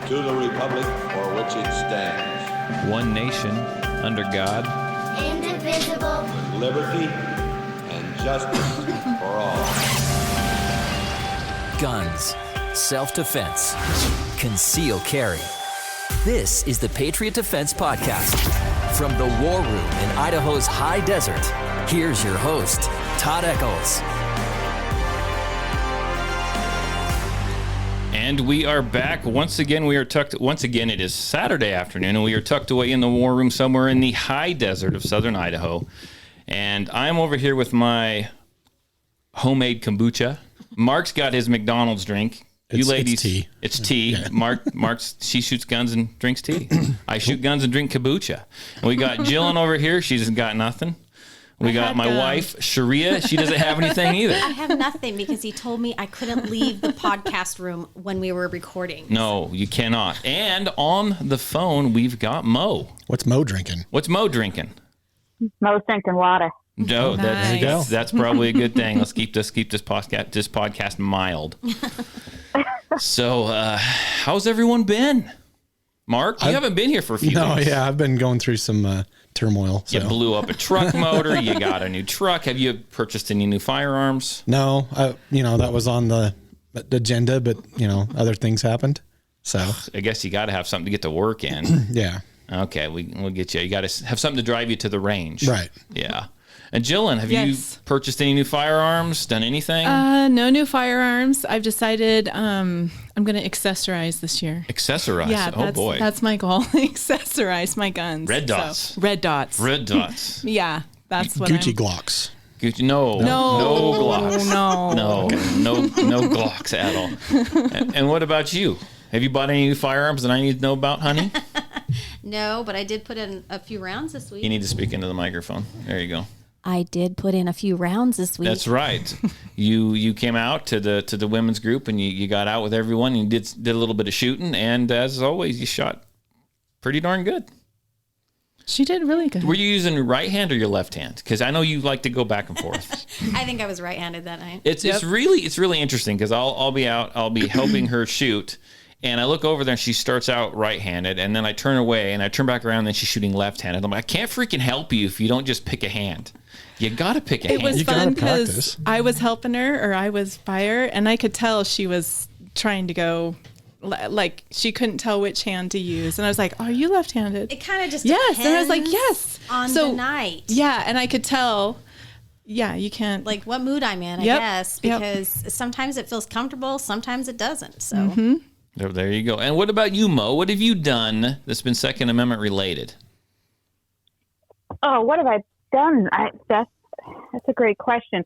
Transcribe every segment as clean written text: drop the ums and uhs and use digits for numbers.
to the republic for which it stands, one nation, under God, indivisible, with liberty and justice for all. Guns, self-defense, concealed carry. This is the Patriot Defense Podcast. From the war room in Idaho's high desert, here's your host, Todd Echols. And we are back. Once again, it is Saturday afternoon, and we are tucked away in the war room somewhere in the high desert of southern Idaho. And I'm over here with my homemade kombucha. Mark's got his McDonald's drink. You ladies, it's tea. It's tea. Yeah. Mark's she shoots guns and drinks tea. I shoot guns and drink kombucha. And we got Jillyn over here. She's got nothing. We got my wife, Sharea. She doesn't have anything either. I have nothing because he told me I couldn't leave the podcast room when we were recording. No, you cannot. And on the phone, we've got Mo. What's Mo drinking? Mo's drinking water. No, Nice. that's probably a good thing. Let's keep this podcast mild. So, how's everyone been? Mark, you haven't been here for a few weeks. Yeah, I've been going through some turmoil. So. You blew up a truck motor. You got a new truck. Have you purchased any new firearms? No, that was on the agenda, but other things happened. So I guess you got to have something to get to work in. Yeah. Okay, we'll get you. You got to have something to drive you to the range. Right. Yeah. And Jillyn, have Yes. you purchased any new firearms? Done anything? No new firearms. I've decided I'm going to accessorize this year. Accessorize? Yeah, oh boy. That's my goal. Accessorize my guns. Red dots. So, red dots. Red dots. Yeah, that's what Gucci Glocks. Gucci, no Glocks. No. No Glocks at all. And what about you? Have you bought any new firearms that I need to know about, honey? No, but I did put in a few rounds this week. You need to speak into the microphone. There you go. I did put in a few rounds this week. That's right. You came out to the women's group and you got out with everyone and you did a little bit of shooting, and as always, you shot pretty darn good. She did really good. Were you using your right hand or your left hand? Because I know you like to go back and forth. I think I was right-handed that night. It's really interesting because I'll be helping her shoot, and I look over there and she starts out right-handed, and then I turn away and I turn back around and then she's shooting left-handed. I'm like, I can't freaking help you if you don't just pick a hand. You gotta pick a hand. It was You fun gotta practice. because I was helping her, or I was fire, and I could tell she was trying to go, like she couldn't tell which hand to use, and I was like, "Are you left-handed?" It kind of just yes, depends and I was like, "Yes." on the night. Yeah, and I could tell. Yeah, you can't Like what mood I'm in, I Yep, guess, yep. because sometimes it feels comfortable, sometimes it doesn't. So There you go. And what about you, Mo? What have you done that's been Second Amendment related? Oh, what have I done? That's a great question.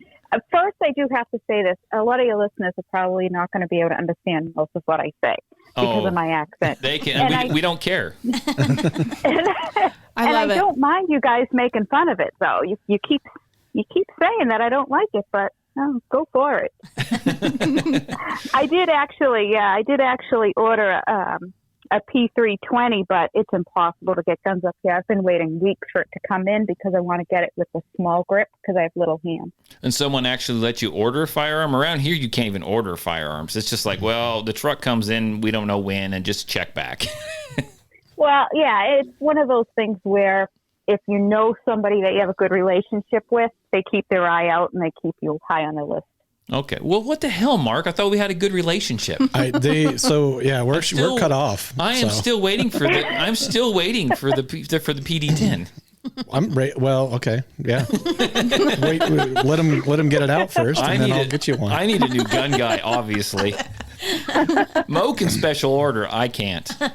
First, I do have to say this. A lot of your listeners are probably not going to be able to understand most of what I say because of my accent. They can. And We don't care. I don't mind you guys making fun of it, though. You keep saying that I don't like it, but go for it. I did actually order a P320, but it's impossible to get guns up here. I've been waiting weeks for it to come in because I want to get it with a small grip because I have little hands. And someone actually let you order a firearm? Around here, you can't even order firearms. It's just like, well, the truck comes in, we don't know when, and just check back. Well, yeah, it's one of those things where if you know somebody that you have a good relationship with, they keep their eye out and they keep you high on their list. Okay. Well, what the hell, Mark? I thought we had a good relationship. We're cut off. I'm still waiting for the PD10. I'm right. Well, okay, yeah. Wait, let him get it out first, and then I'll get you one. I need a new gun guy, obviously. Mo can special order. I can't. I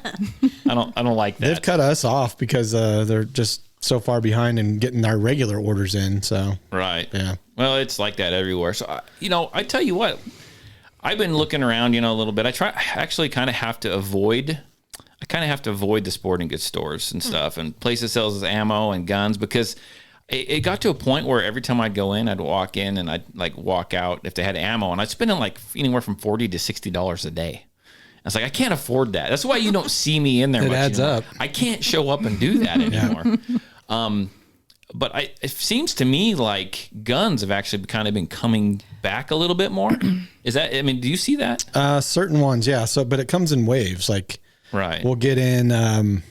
don't like that. They've cut us off because they're just so far behind in getting our regular orders in. So right. Yeah. Well, it's like that everywhere. So I tell you what, I've been looking around, a little bit. I kind of have to avoid the sporting goods stores and stuff and places that sells ammo and guns because it got to a point where every time I'd go in, I'd walk in and I'd like walk out if they had ammo, and I'd spend like anywhere from $40 to $60 a day. I was like, I can't afford that. That's why you don't see me in there. It much adds anymore. up. I can't show up and do that anymore. But it seems to me like guns have actually kind of been coming back a little bit more. Do you see that? Certain ones, yeah. So, but it comes in waves. Like Right. We'll get in, the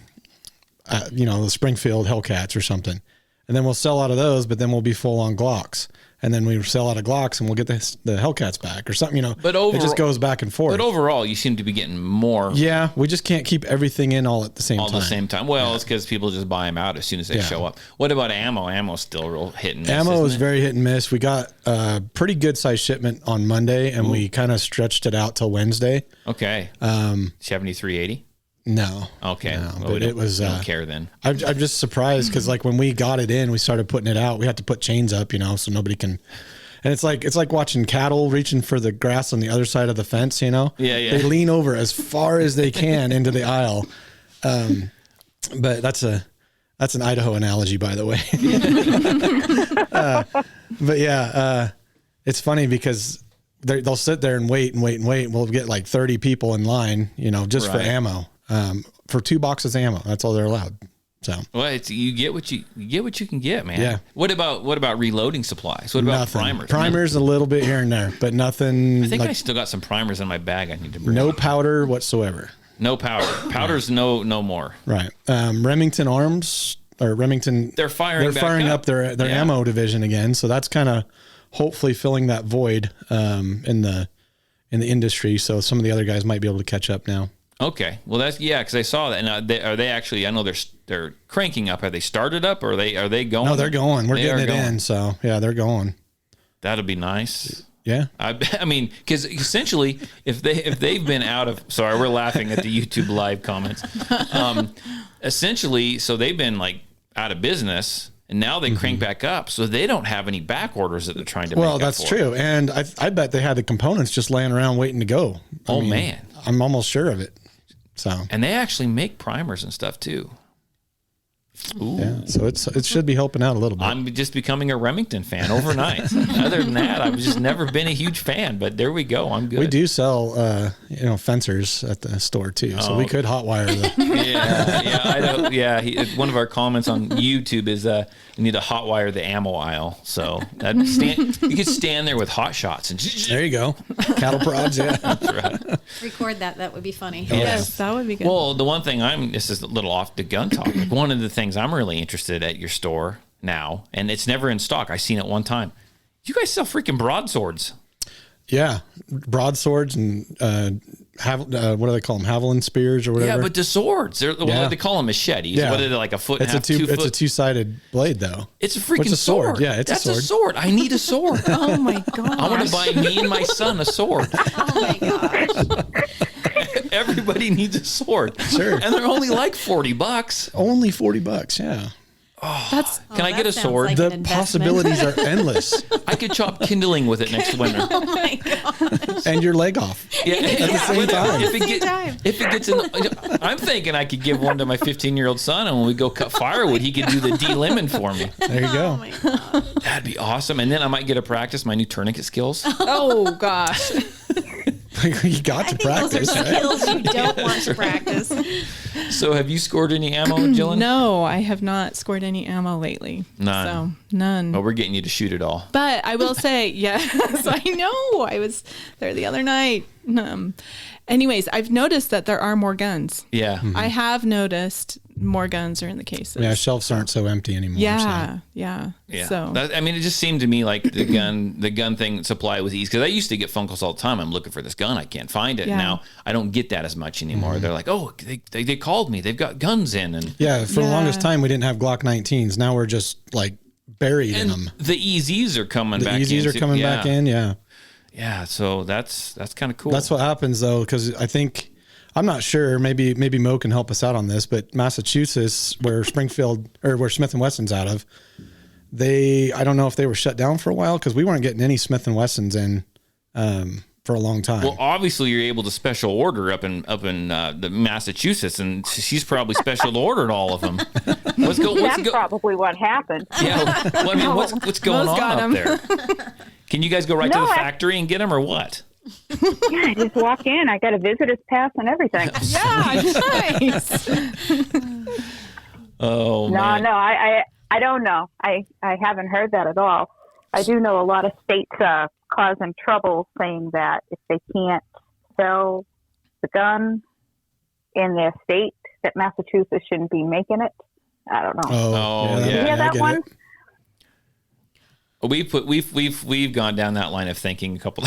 Springfield Hellcats or something. And then we'll sell out of those, but then we'll be full on Glocks. And then we sell out of Glocks and we'll get the Hellcats back or something, But it just goes back and forth. But overall, you seem to be getting more. Yeah, we just can't keep everything in all at the same time. All at the same time. Well, it's because people just buy them out as soon as they show up. What about ammo? Ammo's still real hit and miss. Ammo is isn't it? very hit and miss. We got a pretty good size shipment on Monday, and we kind of stretched it out till Wednesday. Okay. 7380? No. Okay. No, Well, but it was. Don't care then. I'm just surprised because like when we got it in, we started putting it out. We had to put chains up, so nobody can. And it's like watching cattle reaching for the grass on the other side of the fence. Yeah. They lean over as far as they can into the aisle. But that's an Idaho analogy, by the way. But yeah, it's funny because they'll sit there and wait. We'll get like 30 people in line, just for ammo. For 2 boxes of ammo. That's all they're allowed. So well, you get what you can get, man. Yeah. What about reloading supplies? What about primers? Primers a little bit here and there, but nothing. I think I still got some primers in my bag. I need to bring. No powder whatsoever. No powder. Powder's no more. Right. Remington Arms or Remington. They're firing up their ammo division again. So that's kind of hopefully filling that void in the industry. So some of the other guys might be able to catch up now. Okay, well because I saw that. And are they actually? I know they're cranking up. Have they started up, or are they going? No, they're going. We're getting it in. So yeah, they're going. That'll be nice. Yeah, I mean, because essentially, if they've been out of, sorry, we're laughing at the YouTube live comments. Essentially, so they've been like out of business. And now they crank back up, so they don't have any back orders that they're trying to make. Well, that's true. And I bet they had the components just laying around waiting to go. I mean, man. I'm almost sure of it. So. And they actually make primers and stuff too. Ooh. Yeah, so it should be helping out a little bit. I'm just becoming a Remington fan overnight. Other than that, I've just never been a huge fan. But there we go. I'm good. We do sell, fencers at the store too, so we could hotwire the. One of our comments on YouTube is you need to hotwire the ammo aisle. So you could stand there with hot shots and. There you go, cattle prods. Yeah, that's right. Record that. That would be funny. Yes, that would be good. Well, the one thing this is a little off the gun topic. One of the things I'm really interested at your store now, and it's never in stock. I seen it one time. You guys sell freaking broadswords. Yeah, broadswords and what do they call them? Javelin spears or whatever. Yeah, but the swords, they call them machetes. Yeah. What are they, like a foot and a half? It's a 2-sided blade though. It's a freaking sword. Yeah, it's That's a sword. I need a sword. Oh my god! I want to buy me and my son a sword. Oh my gosh. Everybody needs a sword. Sure. And they're only like $40. Only $40. Yeah. Can I get a sword? Like The possibilities are endless. I could chop kindling with it next winter. Oh my god. And your leg off. Yeah, At the same time. If it gets in, I'm thinking I could give one to my 15-year-old son, and when we go cut firewood, he could do the de-lemon for me. There you go. Oh my god. That'd be awesome. And then I might get to practice my new tourniquet skills. Oh gosh. You got I to think those are practice. Right? skills you don't want to practice. So have you scored any ammo, Jillyn? No, I have not scored any ammo lately. None. So none. Well, we're getting you to shoot it all. But I will say, yes, I know. I was there the other night. Anyways, I've noticed that there are more guns. Yeah. I have noticed more guns are in the cases. Yeah, shelves aren't so empty anymore. Yeah. So it just seemed to me like the gun thing supply was easy, because I used to get phone calls all the time. I'm looking for this gun, I can't find it. Yeah. Now I don't get that as much anymore. They're like, oh, they called me. They've got guns in, and For the longest time we didn't have Glock 19s. Now we're just like buried in them. the EZs are coming back. The EZs are coming back in. Yeah. Yeah, so that's kind of cool. That's what happens though, because I think, I'm not sure. Maybe Mo can help us out on this, but Massachusetts, where Smith & Wesson's out of, I don't know if they were shut down for a while, because we weren't getting any Smith & Wessons in for a long time. Well, obviously you're able to special order up in the Massachusetts, and she's probably special ordered all of them. That's probably what happened. Yeah, well, I mean, what's going on up there? Can you guys go right to the factory and get them, or what? Yeah, I just walk in. I got a visitor's pass and everything. yeah, nice. Oh, man. No, I don't know. I haven't heard that at all. I do know a lot of states causing trouble, saying that if they can't sell the gun in their state that Massachusetts shouldn't be making it. I don't know. Oh, yeah. You hear I that get one? it. We've gone down that line of thinking a couple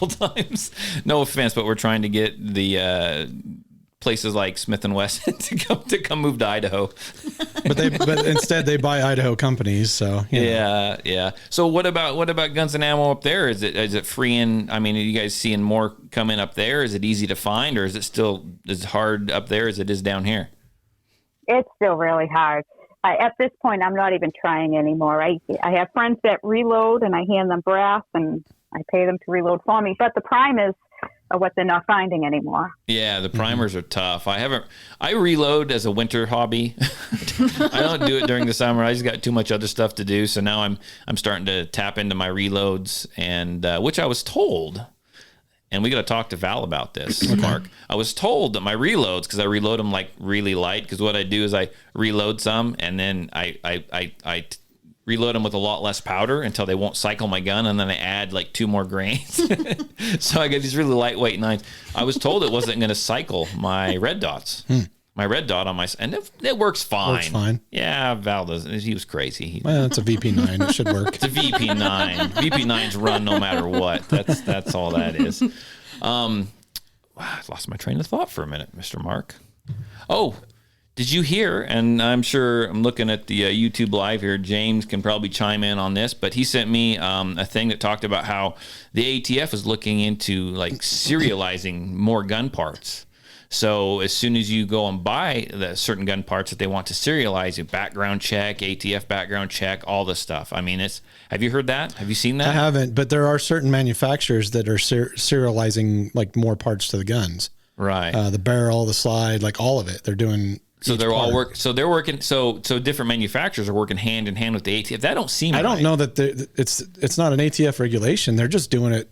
times. No offense, but we're trying to get the places like Smith and Wesson to come move to Idaho. But instead they buy Idaho companies. So you know. Yeah. So what about guns and ammo up there? Is it freeing? I mean, are you guys seeing more coming up there? Is it easy to find, or is it still as hard up there as it is down here? It's still really hard. At this point, I'm not even trying anymore. I have friends that reload, and I hand them brass, and I pay them to reload for me. But the primers are what they're not finding anymore. Yeah, the primers are tough. I reload as a winter hobby. I don't do it during the summer. I just got too much other stuff to do. So now I'm starting to tap into my reloads, and which I was told. And we got to talk to Val about this, Mark. I was told that my reloads, because I reload them like really light, because what I do is I reload some and then I reload them with a lot less powder until they won't cycle my gun, and then I add like 2 more grains. So I get these really lightweight 9s. I was told it wasn't going to cycle my red dots. My red dot on my, and it works fine. Works fine. Yeah, Val does. He was crazy. Well, it's a VP9. It should work. It's a VP9. VP9s run no matter what. That's all that is. I lost my train of thought for a minute, Mr. Mark. Oh, did you hear? And I'm sure I'm looking at the YouTube live here. James can probably chime in on this, but he sent me a thing that talked about how the ATF is looking into like serializing more gun parts. So as soon as you go and buy the certain gun parts that they want to serialize, you background check, ATF background check, all this stuff. I mean, have you heard that? Have you seen that? I haven't, but there are certain manufacturers that are serializing like more parts to the guns. Right. The barrel, the slide, like all of it. They're doing. So they're all work. So they're working. So different manufacturers are working hand in hand with the ATF. That don't seem. I don't right. know that it's not an ATF regulation. They're just doing it.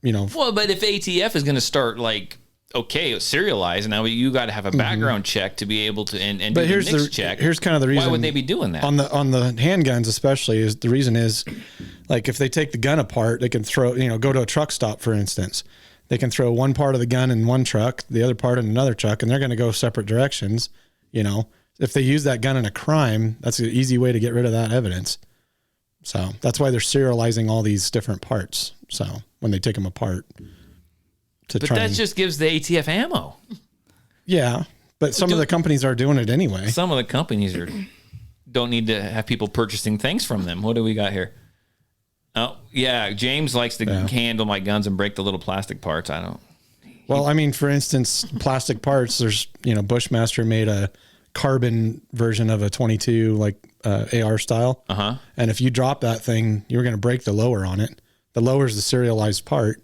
Well, but if ATF is going to start like. Okay, it's serialized. Now you got to have a background check to be able to and do the NICS check. Here's kind of the reason. Why would they be doing that on the handguns, especially? Is the reason is like if they take the gun apart, they can throw go to a truck stop, for instance. They can throw one part of the gun in one truck, the other part in another truck, and they're going to go separate directions. If they use that gun in a crime, that's an easy way to get rid of that evidence. So that's why they're serializing all these different parts. So when they take them apart. But that just gives the ATF ammo. Yeah, but some of the companies are doing it anyway. Some of the companies don't need to have people purchasing things from them. What do we got here? Oh, yeah, James likes to handle my guns and break the little plastic parts. I don't. Well, I mean, for instance, plastic parts, there's, Bushmaster made a carbon version of a 22, like AR style. Uh-huh. And if you drop that thing, you're going to break the lower on it. The lower is the serialized part.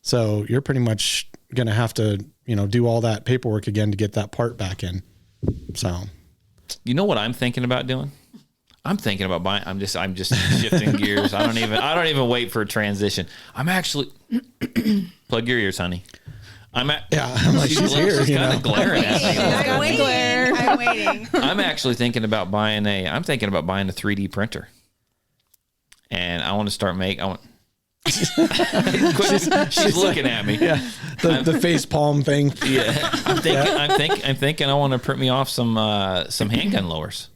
So you're pretty much going to have to, do all that paperwork again to get that part back in. So, you know what I'm thinking about doing? I'm thinking about buying. I'm just shifting gears. I don't even wait for a transition. I'm actually plug your ears, honey. I'm like, she's here. She's kind of glaring at me. I'm waiting. I'm actually thinking about buying a 3D printer, and I want to start she's looking at me. Yeah, the face palm thing. Yeah, I'm thinking I want to print me off some handgun lowers.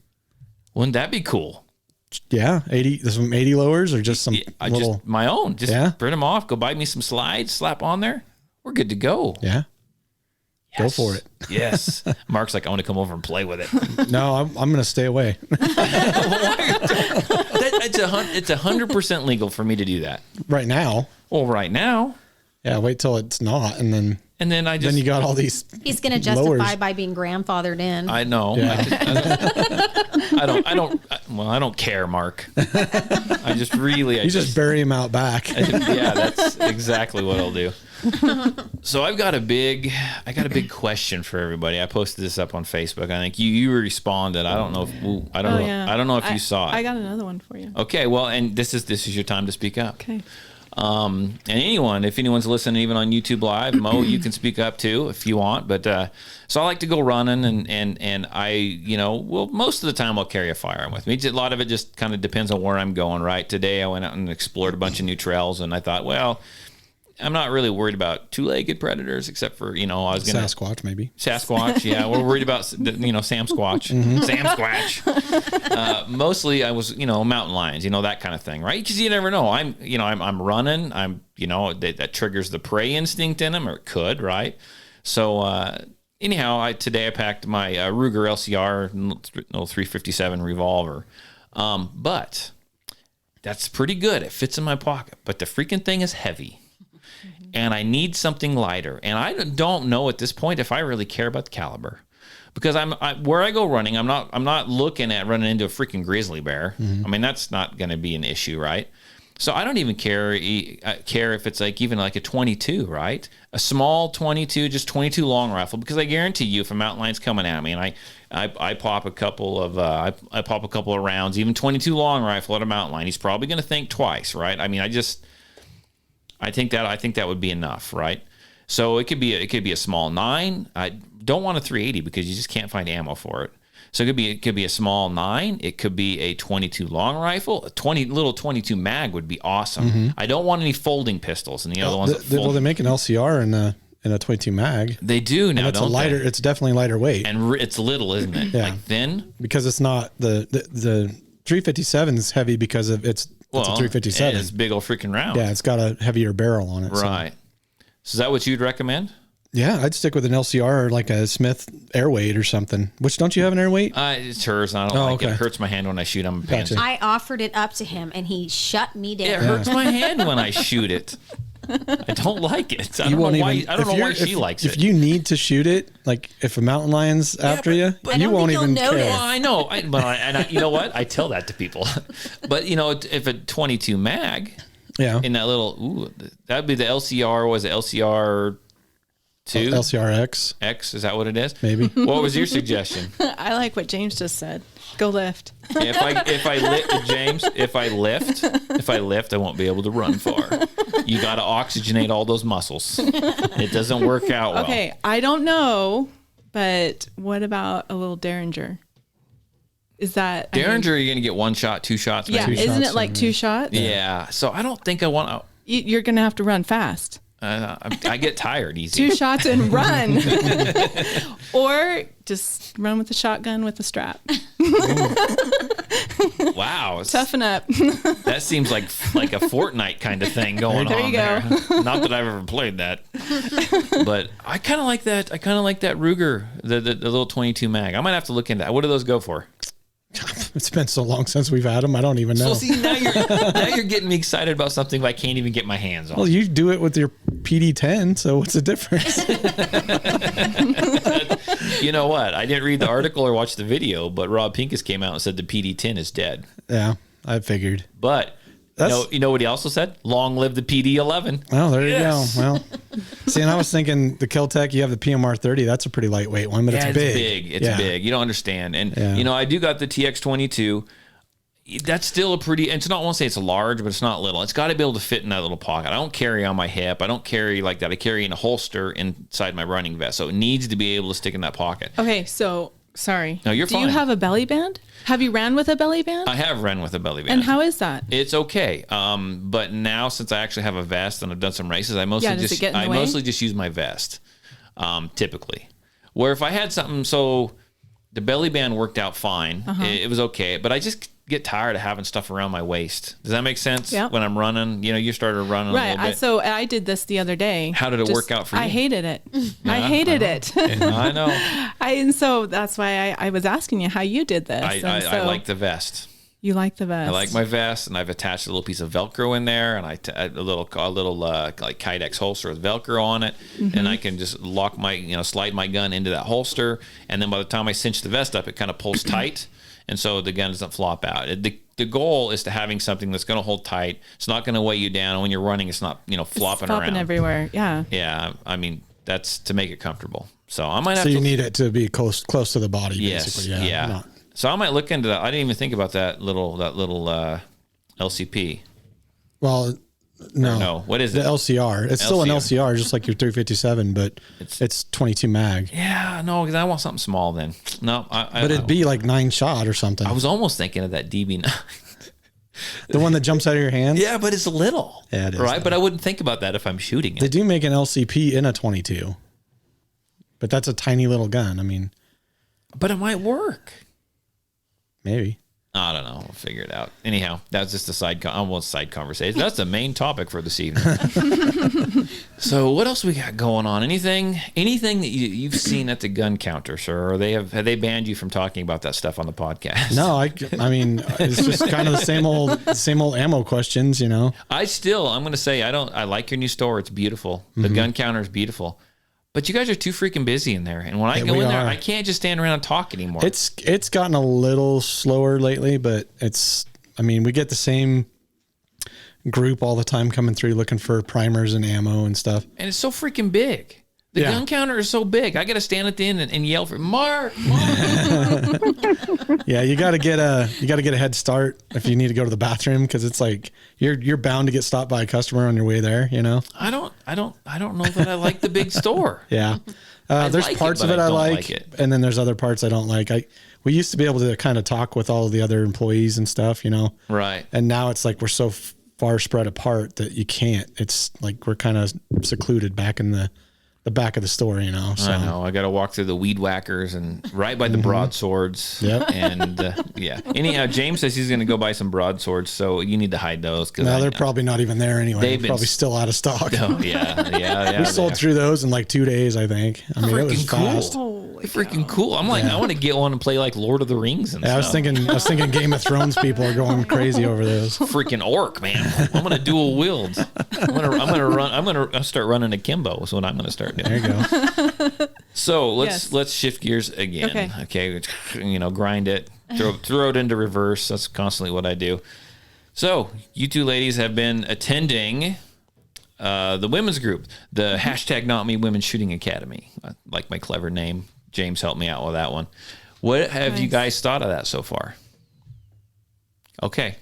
Wouldn't that be cool? Yeah, 80 lowers or just some little just my own. Just print them off. Go buy me some slides. Slap on there. We're good to go. Yeah. Yes. Go for it. Yes. Mark's like, I want to come over and play with it. No, I'm going to stay away. It's 100% legal for me to do that. Right now. Well, right now. Yeah, wait till it's not, and then you got all these. He's going to justify by being grandfathered in. I know. Yeah. I don't care, Mark. I just bury him out back. Yeah, that's exactly what I'll do. So I got a big question for everybody. I posted this up on Facebook. I think you responded. I don't know if you saw it. I got another one for you. Okay, well, and this is your time to speak up. Okay. And if anyone's listening, even on YouTube Live, Mo, you can speak up too if you want. But so I like to go running, and I, most of the time I'll carry a firearm with me. A lot of it just kind of depends on where I'm going. Right. Today I went out and explored a bunch of new trails, and I thought, well, I'm not really worried about two-legged predators, except for, I was going to Sasquatch, maybe. Sasquatch. Yeah. We're worried about, Sam Squatch. Sam Squatch. Mostly I was, mountain lions, that kind of thing, right? Because you never know. I'm running. That triggers the prey instinct in them, or it could, right? So, anyhow, today I packed my Ruger LCR, little 357 revolver. But that's pretty good. It fits in my pocket. But the freaking thing is heavy. And I need something lighter. And I don't know at this point if I really care about the caliber. Because where I go running, I'm not looking at running into a freaking grizzly bear. I mean, that's not going to be an issue, right? So I don't even care if it's even like a 22, right? A small 22, just 22 long rifle, because I guarantee you, if a mountain lion's coming at me and I pop a couple of I pop a couple of rounds, even 22 long rifle at a mountain lion, he's probably going to think twice, right? I mean, I think that would be enough, right? So it could be a small 9. I don't want a 380 because you just can't find ammo for it. So it could be a small 9. It could be a 22 long rifle. A 22 mag would be awesome. I don't want any folding pistols, and the ones that fold. Well, they make an LCR in a 22 mag. They do now. And it's definitely lighter weight, and it's little, isn't it? Yeah. Like thin, because it's not the 357 is heavy because of it's a 357. It's big old freaking round. Yeah, it's got a heavier barrel on it. Right. So is that what you'd recommend? Yeah, I'd stick with an LCR or like a Smith Airweight or something. Which, don't you have an Airweight? It's hers. I don't like it. It hurts my hand when I shoot. I'm a pansy. I offered it up to him, and he shut me down. It hurts my hand when I shoot it. I don't like it. I don't know why she likes it. If you need to shoot it, like if a mountain lion's after you, you won't even care. Notice. Well, I know. You know what? I tell that to people. But, if a 22 mag, in that little, that'd be the LCR, was it LCR 2? LCR X. X, is that what it is? Maybe. What was your suggestion? I like what James just said. Go lift. If I lift, I won't be able to run far. You got to oxygenate all those muscles. It doesn't work out well. Okay, I don't know, but what about a little Derringer? Is that Derringer? You're gonna get 1 shot, 2 shots. Yeah, maybe? isn't it like 2 shots? Yeah. So I don't think I want to. You're gonna have to run fast. I get tired easy. 2 shots and run. Or just run with the shotgun with the strap. Wow. Toughen up. That seems like a Fortnite kind of thing going there on you go. there. Not that I've ever played that. But I kind of like that. I kind of like that Ruger, the little 22 mag. I might have to look into that. What do those go for? It's been so long since we've had them. I don't even know. So see, now you're getting me excited about something I can't even get my hands on. Well, you do it with your PD10, so what's the difference? You know what? I didn't read the article or watch the video, but Rob Pincus came out and said the PD10 is dead. Yeah, I figured. But you know what he also said? Long live the PD11. Well, there you go. Well, see, and I was thinking the Kel-Tec, you have the PMR 30. That's a pretty lightweight one, but it's big. It's big. You don't understand. And, I do got the TX22. That's still a pretty, and I won't say it's large, but it's not little. It's got to be able to fit in that little pocket. I don't carry on my hip. I don't carry like that. I carry in a holster inside my running vest. So it needs to be able to stick in that pocket. Okay, so sorry. No, you're fine. Do you have a belly band? Have you ran with a belly band? I have ran with a belly band. And how is that? It's okay. But now since I actually have a vest and I've done some races, I mostly just use my vest. Typically. Where if I had something, so the belly band worked out fine. It was okay, but I just get tired of having stuff around my waist. Does that make sense? Yep. When I'm running, you started running a little bit. So I did this the other day. How did it work out for you? I hated it. I hated it. I know. And so that's why I was asking you how you did this. I like the vest. You like the vest. I like my vest, and I've attached a little piece of Velcro in there, and a little like Kydex holster with Velcro on it, and I can just lock slide my gun into that holster, and then by the time I cinch the vest up, it kind of pulls tight. And so the gun doesn't flop out. The goal is to having something that's going to hold tight. It's not going to weigh you down. And when you're running, it's not, flopping around. Everywhere. Yeah. Yeah. I mean, that's to make it comfortable. So I might have to. So you need it to be close to the body, yes, basically. Yeah. So I might look into that. I didn't even think about that little LCP. Well, no. What is the it? LCR. It's still an LCR, just like your 357, but it's 22 mag. Yeah, no, because I want something small then. No, but it'd be like 9 shot or something. I was almost thinking of that DB9. The one that jumps out of your hands? Yeah, but it's little. Yeah, it is, right? though. But I wouldn't think about that if I'm shooting it. They do make an LCP in a 22, but that's a tiny little gun. I mean, But it might work. maybe. I don't know. We'll figure it out. Anyhow, that's just a side conversation. That's the main topic for this evening. So what else we got going on? Anything that you've seen at the gun counter, sir? Or have they banned you from talking about that stuff on the podcast? No, I mean, it's just kind of the same old ammo questions, you know? I'm going to say, I like your new store. It's beautiful. The gun counter is beautiful. But you guys are too freaking busy in there. And when I go in there, I can't just stand around and talk anymore. It's gotten a little slower lately, but we get the same group all the time coming through looking for primers and ammo and stuff. And it's so freaking big. The gun counter is so big. I got to stand at the end and yell for Mark. Yeah, you got to get a head start if you need to go to the bathroom, because it's like you're bound to get stopped by a customer on your way there. You know. I don't know that I like the big store. Yeah, there's like parts it, of but it I I don't like, like it. and then there's other parts I don't like. We used to be able to kind of talk with all the other employees and stuff, you know. Right. And now it's like we're so far spread apart that you can't. It's like we're kind of secluded back in the back of the store, you know. So. I know. I got to walk through the weed whackers and right by the broadswords. Yep. And yeah. Anyhow, James says he's going to go buy some broadswords, so you need to hide those. No, they're probably not even there anyway. They've They're been probably still out of stock. Oh yeah. We sold through those in like 2 days, I think. I mean, it was Freaking cool. fast. They're freaking cool. I'm like, I want to get one and play like Lord of the Rings and Yeah, I stuff. was thinking Game of Thrones people are going crazy over those. Freaking orc, man. I'm gonna dual wield. I'm gonna start running akimbo is what I'm gonna start doing. There you go. So let's shift gears again. Okay. Grind it, throw it into reverse. That's constantly what I do. So you two ladies have been attending the women's group, the hashtag Not Me Women Shooting Academy. I like my clever name. James helped me out with that one. What have you guys thought of that so far? Okay.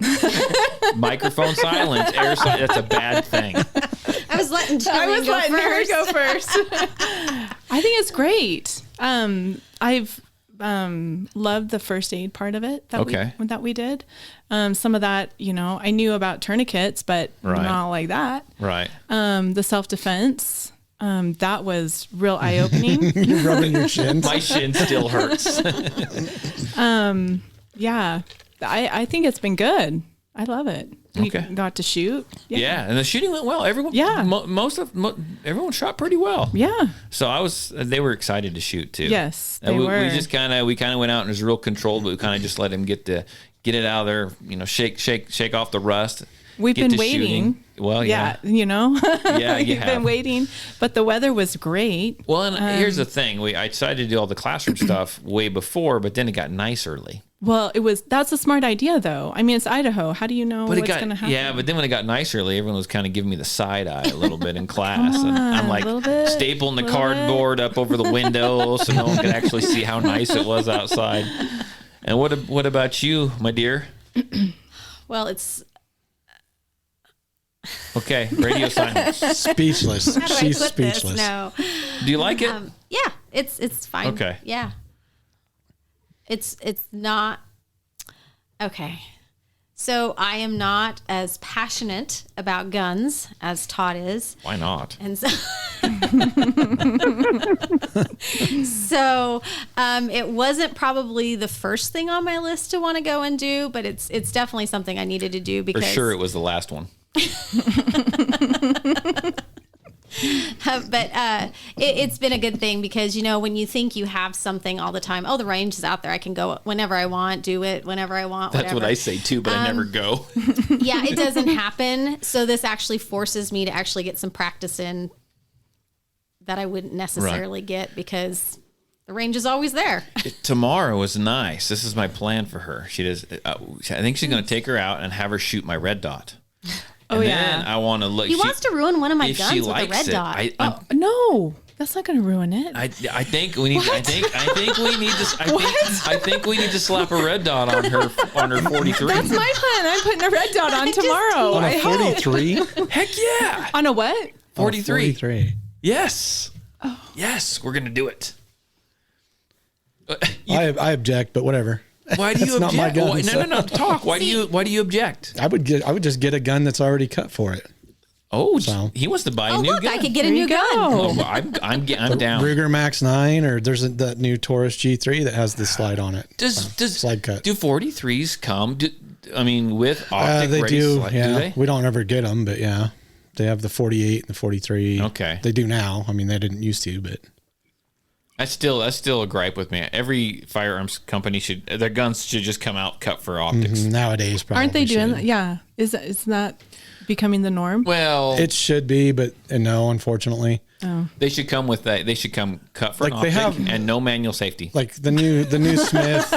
Microphone silence, air silence. That's a bad thing. I was letting Jillyn go first. I think it's great. I've loved the first aid part of it that we did. Some of that, I knew about tourniquets, but not like that. Right. The self-defense, that was real eye-opening. You're rubbing your shins. My shin still hurts. Yeah. I think it's been good. I love it. We got to shoot. Yeah, and the shooting went well. Everyone, everyone shot pretty well. Yeah. So they were excited to shoot too. Yes, they were. We just kind of went out and it was real controlled, but we kind of just let him get it out of there. Shake off the rust. We've been waiting. Shooting. Well, yeah. Yeah, we've been waiting, but the weather was great. Well, and here's the thing: I decided to do all the classroom stuff way before, but then it got nice early. Well, that's a smart idea, though. I mean, it's Idaho. How do you know what's going to happen? Yeah, but then when it got nice early, everyone was kind of giving me the side eye a little bit in class. And I'm like stapling the cardboard up over the window so no one could actually see how nice it was outside. And what about you, my dear? Well, it's... Okay, radio silence. Speechless. How do She's I put speechless. This? No. Do you like it? Yeah, it's fine. Okay. Yeah. It's not okay. So I am not as passionate about guns as Todd is. Why not? And so, it wasn't probably the first thing on my list to want to go and do, but it's definitely something I needed to do because for sure it was the last one. But it's been a good thing because, when you think you have something all the time, the range is out there. I can go whenever I want, do it whenever I want. That's what I say too, but I never go. Yeah, it doesn't happen. So this actually forces me to actually get some practice in that I wouldn't necessarily get because the range is always there. Tomorrow is nice. This is my plan for her. She does. I think she's going to take her out and have her shoot my red dot. And then I want to look. He wants to ruin one of my guns with a likes red it, dot. No, that's not going to ruin it. I think we need. I think we need to. I think we need to slap a red dot on her 43. That's my plan. I'm putting a red dot on tomorrow. On a 43? Heck yeah! On a what? 43. 43. Yes. Yes, we're gonna do it. I object, but whatever. Why do you It's not my object? gun, Why- so- no. Talk. Why do you object? I would just get a gun that's already cut for it. Oh, So- he wants to buy a Oh, new look, gun. I could get a new gun. Oh, well, I'm down. Ruger Max 9, or there's that new Taurus G3 that has the slide on it. Does slide cut? Do 43s come? With optic They ready do. slide? Yeah, Do they? we don't ever get them, but yeah, they have the 48 and the 43. Okay. they do now. I mean, they didn't used to, but That's still a gripe with me. Every firearms company their guns should just come out cut for optics. nowadays probably Aren't they doing should. that? Yeah. Is that becoming the norm? Well, It should be, but no, unfortunately. they should come with that. They should come cut for Like an they optic have- and no manual safety. Like the new Smith,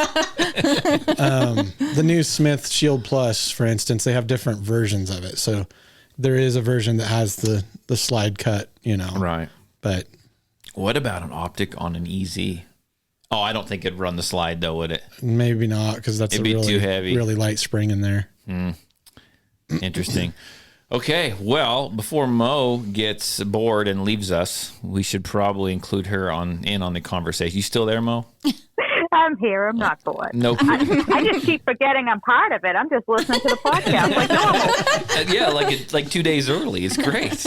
the new Smith Shield Plus, for instance, they have different versions of it. So there is a version that has the slide cut, Right. But What about an optic on an EZ? Oh, I don't think it'd run the slide though, would it? maybe not, because that's It'd a be really, too heavy. really light spring in there. Interesting. Okay, well, before Mo gets bored and leaves us, we should probably include her on the conversation. You still there, Mo? I'm here. I'm not bored. No. I just keep forgetting I'm part of it. I'm just listening to the podcast like normal. Yeah, like 2 days early. It's great.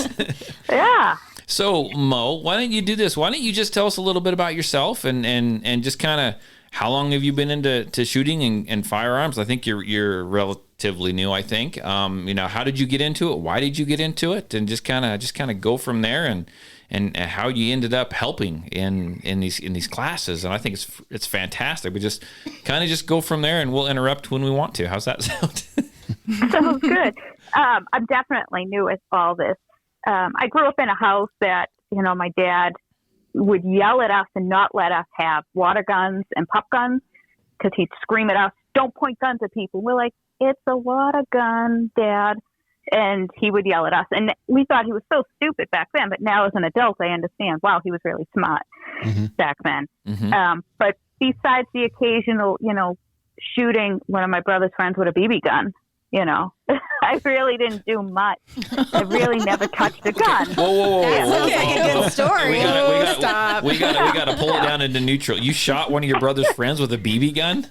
Yeah. So, Mo, why don't you do this? Why don't you just tell us a little bit about yourself and just kind of how long have you been into shooting and firearms? I think you're relatively new. I think. How did you get into it? Why did you get into it? And just kind of go from there and how you ended up helping in these classes. And I think it's fantastic. We just go from there, and we'll interrupt when we want to. How's that sound? Sounds good. I'm definitely new at all this. I grew up in a house that, my dad would yell at us and not let us have water guns and pup guns because he'd scream at us, "Don't point guns at people." We're like, "It's a water gun, Dad." And he would yell at us. And we thought he was so stupid back then. But now as an adult, I understand, wow, he was really smart back then. Mm-hmm. But besides the occasional, shooting one of my brother's friends with a BB gun, I really didn't do much. I really never touched a gun. Whoa. That sounds like a good story. We got to pull it down into neutral. You shot one of your brother's friends with a BB gun?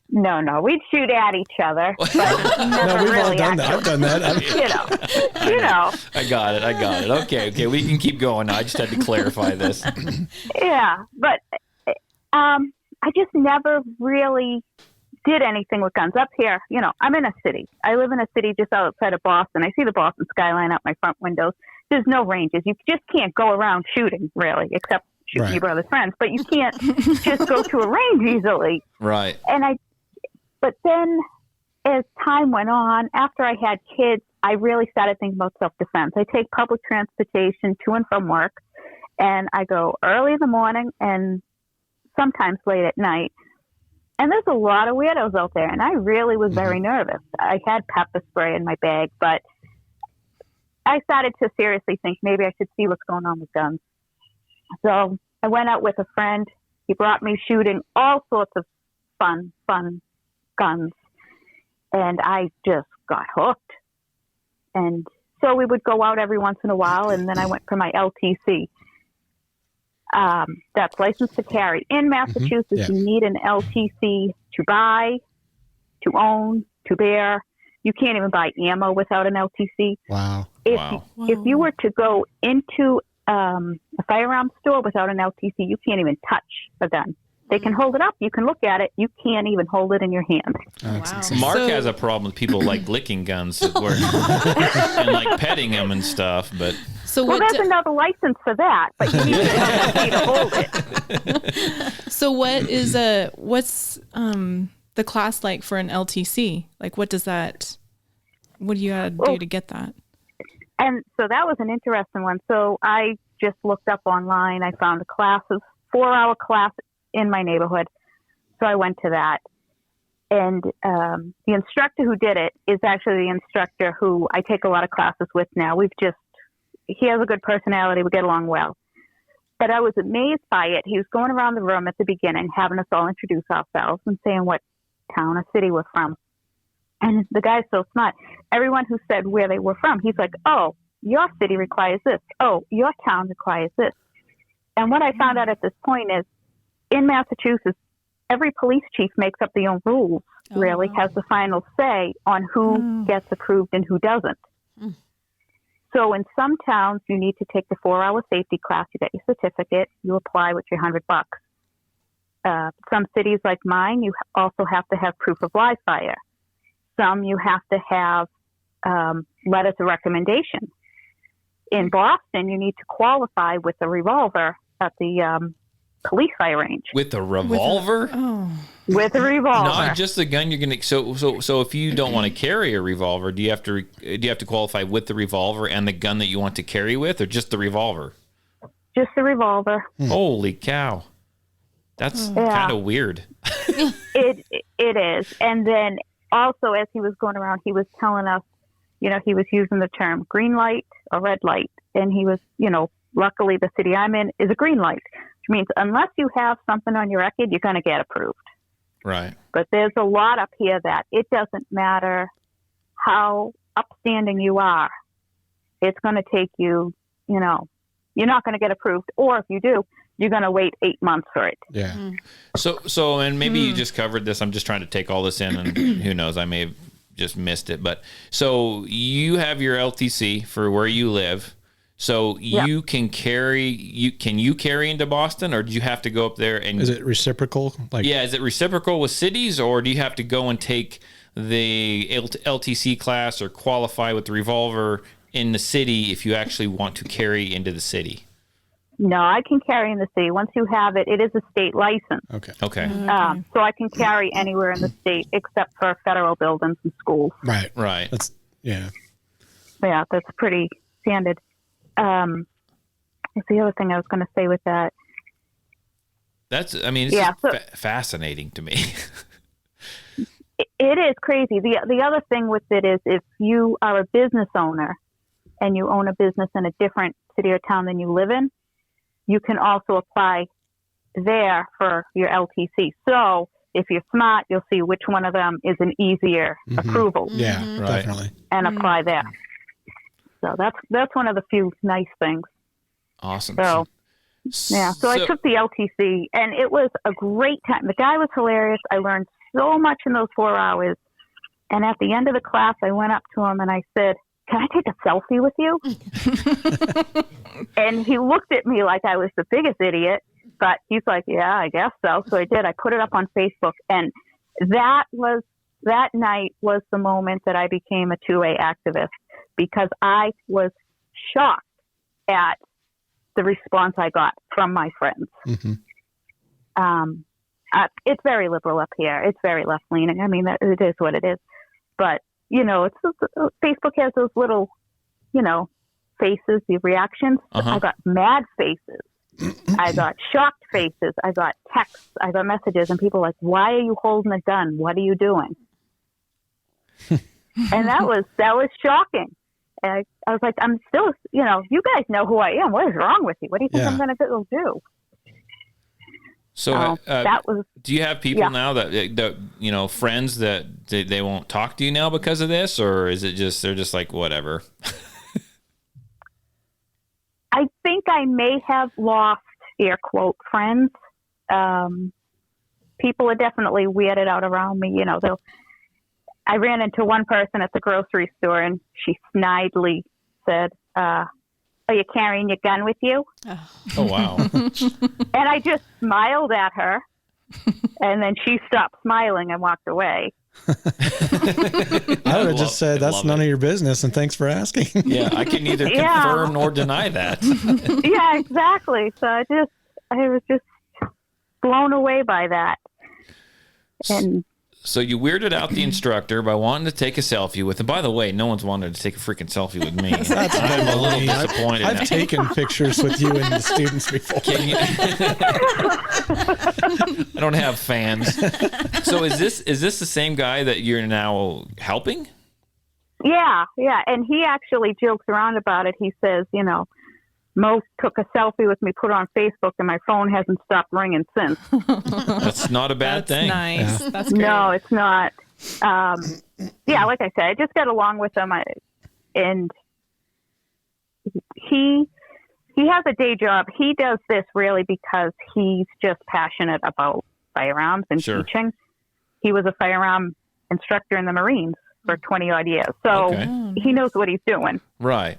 No, we'd shoot at each other. But never We've all really done that. I've done that. I I got it. Okay, we can keep going now. I just had to clarify this. Yeah, but I just never really did anything with guns up here. I'm in a city. I live in a city just outside of Boston. I see the Boston skyline out my front windows. There's no ranges. You just can't go around shooting, really, except shooting your brother's friends. But you can't just go to a range easily. Right. But then as time went on, after I had kids, I really started thinking about self-defense. I take public transportation to and from work, and I go early in the morning and sometimes late at night. And there's a lot of weirdos out there, and I really was very nervous. I had pepper spray in my bag, but I started to seriously think maybe I should see what's going on with guns. So I went out with a friend. He brought me shooting all sorts of fun guns, and I just got hooked. And so we would go out every once in a while, and then I went for my LTC. That's license to carry. In Massachusetts, you need an LTC to buy, to own, to bear. You can't even buy ammo without an LTC. Wow. If you were to go into a firearms store without an LTC, you can't even touch a gun. They can hold it up. You can look at it. You can't even hold it in your hand. Mark has a problem with people like licking guns and like petting them and stuff. But there's another license for that, but you need an LTC to hold it. So what's the class like for an LTC? Like what do you gotta do to get that? And so that was an interesting one. So I just looked up online. I found a 4-hour class in my neighborhood. So I went to that. And the instructor who did it is actually the instructor who I take a lot of classes with now. He has a good personality. We get along well. But I was amazed by it. He was going around the room at the beginning, having us all introduce ourselves and saying what town or city we're from. And the guy's so smart. Everyone who said where they were from, he's like, "Oh, your city requires this. Oh, your town requires this." And what I found out at this point is, in Massachusetts, every police chief makes up their own rules, really, has the final say on who gets approved and who doesn't. So in some towns, you need to take the 4-hour safety class. You get your certificate. You apply with your $100. Some cities like mine, you also have to have proof of live fire. Some you have to have letters of recommendation. In Boston, you need to qualify with a revolver at the police fire range. With a revolver? With a revolver. Not just the gun you're going to. So if you don't want to carry a revolver, do you have to qualify with the revolver and the gun that you want to carry with, or just the revolver? Just the revolver. Holy cow. That's kind of weird. It is. And then also, as he was going around, he was telling us, he was using the term green light or red light. And he was, luckily the city I'm in is a green light, which means unless you have something on your record, you're going to get approved. Right. But there's a lot up here that it doesn't matter how upstanding you are. It's going to take you, you're not going to get approved. Or if you do, you're going to wait 8 months for it. Yeah. So, and maybe you just covered this. I'm just trying to take all this in, and who knows, I may have just missed it. But so you have your LTC for where you live. So you can carry, can you carry into Boston, or do you have to go up there and? Is it reciprocal? Is it reciprocal with cities, or do you have to go and take the LTC class or qualify with the revolver in the city if you actually want to carry into the city? No, I can carry in the city. Once you have it, it is a state license. Okay. So I can carry anywhere in the state except for federal buildings and schools. Right. That's Yeah, that's pretty standard. What's the other thing I was going to say with that? It's fascinating to me. It is crazy. The other thing with it is if you are a business owner and you own a business in a different city or town than you live in, you can also apply there for your LTC. So if you're smart, you'll see which one of them is an easier approval. Yeah, definitely. And apply there. So that's one of the few nice things. Awesome. So I took the LTC, and it was a great time. The guy was hilarious. I learned so much in those 4 hours. And at the end of the class, I went up to him and I said, "Can I take a selfie with you?" And he looked at me like I was the biggest idiot, but he's like, "Yeah, I guess so." So I did. I put it up on Facebook, and that night was the moment that I became a 2A activist, because I was shocked at the response I got from my friends. It's very liberal up here. It's very left leaning. I mean, it is what it is. But, Facebook has those little, faces, the reactions. I got mad faces. I got shocked faces. I got texts. I got messages, and people like, "Why are you holding a gun? What are you doing?" And that was shocking. And I was like, I'm still, you guys know who I am. What is wrong with you? What do you think I'm going to go do? So that was. Do you have people now that friends that they won't talk to you now because of this, or is it just they're just like whatever? I think I may have lost air quote friends. People are definitely weirded out around me. I ran into one person at the grocery store, and she snidely said, "Are you carrying your gun with you?" Oh, wow. And I just smiled at her, and then she stopped smiling and walked away. I would have just said, "That's none of your business, and thanks for asking." Yeah, I can neither confirm nor deny that. Yeah, exactly. So I was just blown away by that. And so you weirded out the instructor by wanting to take a selfie with him. By the way, no one's wanted to take a freaking selfie with me. I'm a little disappointed. I've taken pictures with you and the students before. I don't have fans. So is this the same guy that you're now helping? Yeah. And he actually jokes around about it. He says, most took a selfie with me, put it on Facebook, and my phone hasn't stopped ringing since. That's not a bad thing. Nice. Yeah. That's great. No, it's not. Like I said, I just got along with him, and he has a day job. He does this really because he's just passionate about firearms and Sure. teaching. He was a firearm instructor in the Marines for 20 odd years. So he knows what he's doing. Right.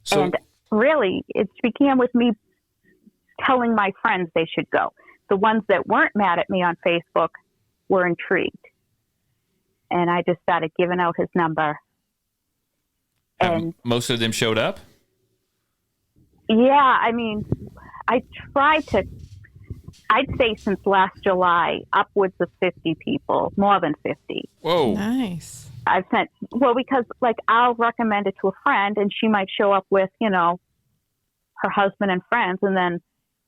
So, And really, it began with me telling my friends they should go. The ones that weren't mad at me on Facebook were intrigued. And I just started giving out his number. And most of them showed up? yeah, I mean, I tried to, I'd say since last July, upwards of 50 people, more than 50. Whoa. Nice. I've sent, well, because like I'll recommend it to a friend and she might show up with, you know, her husband and friends, and then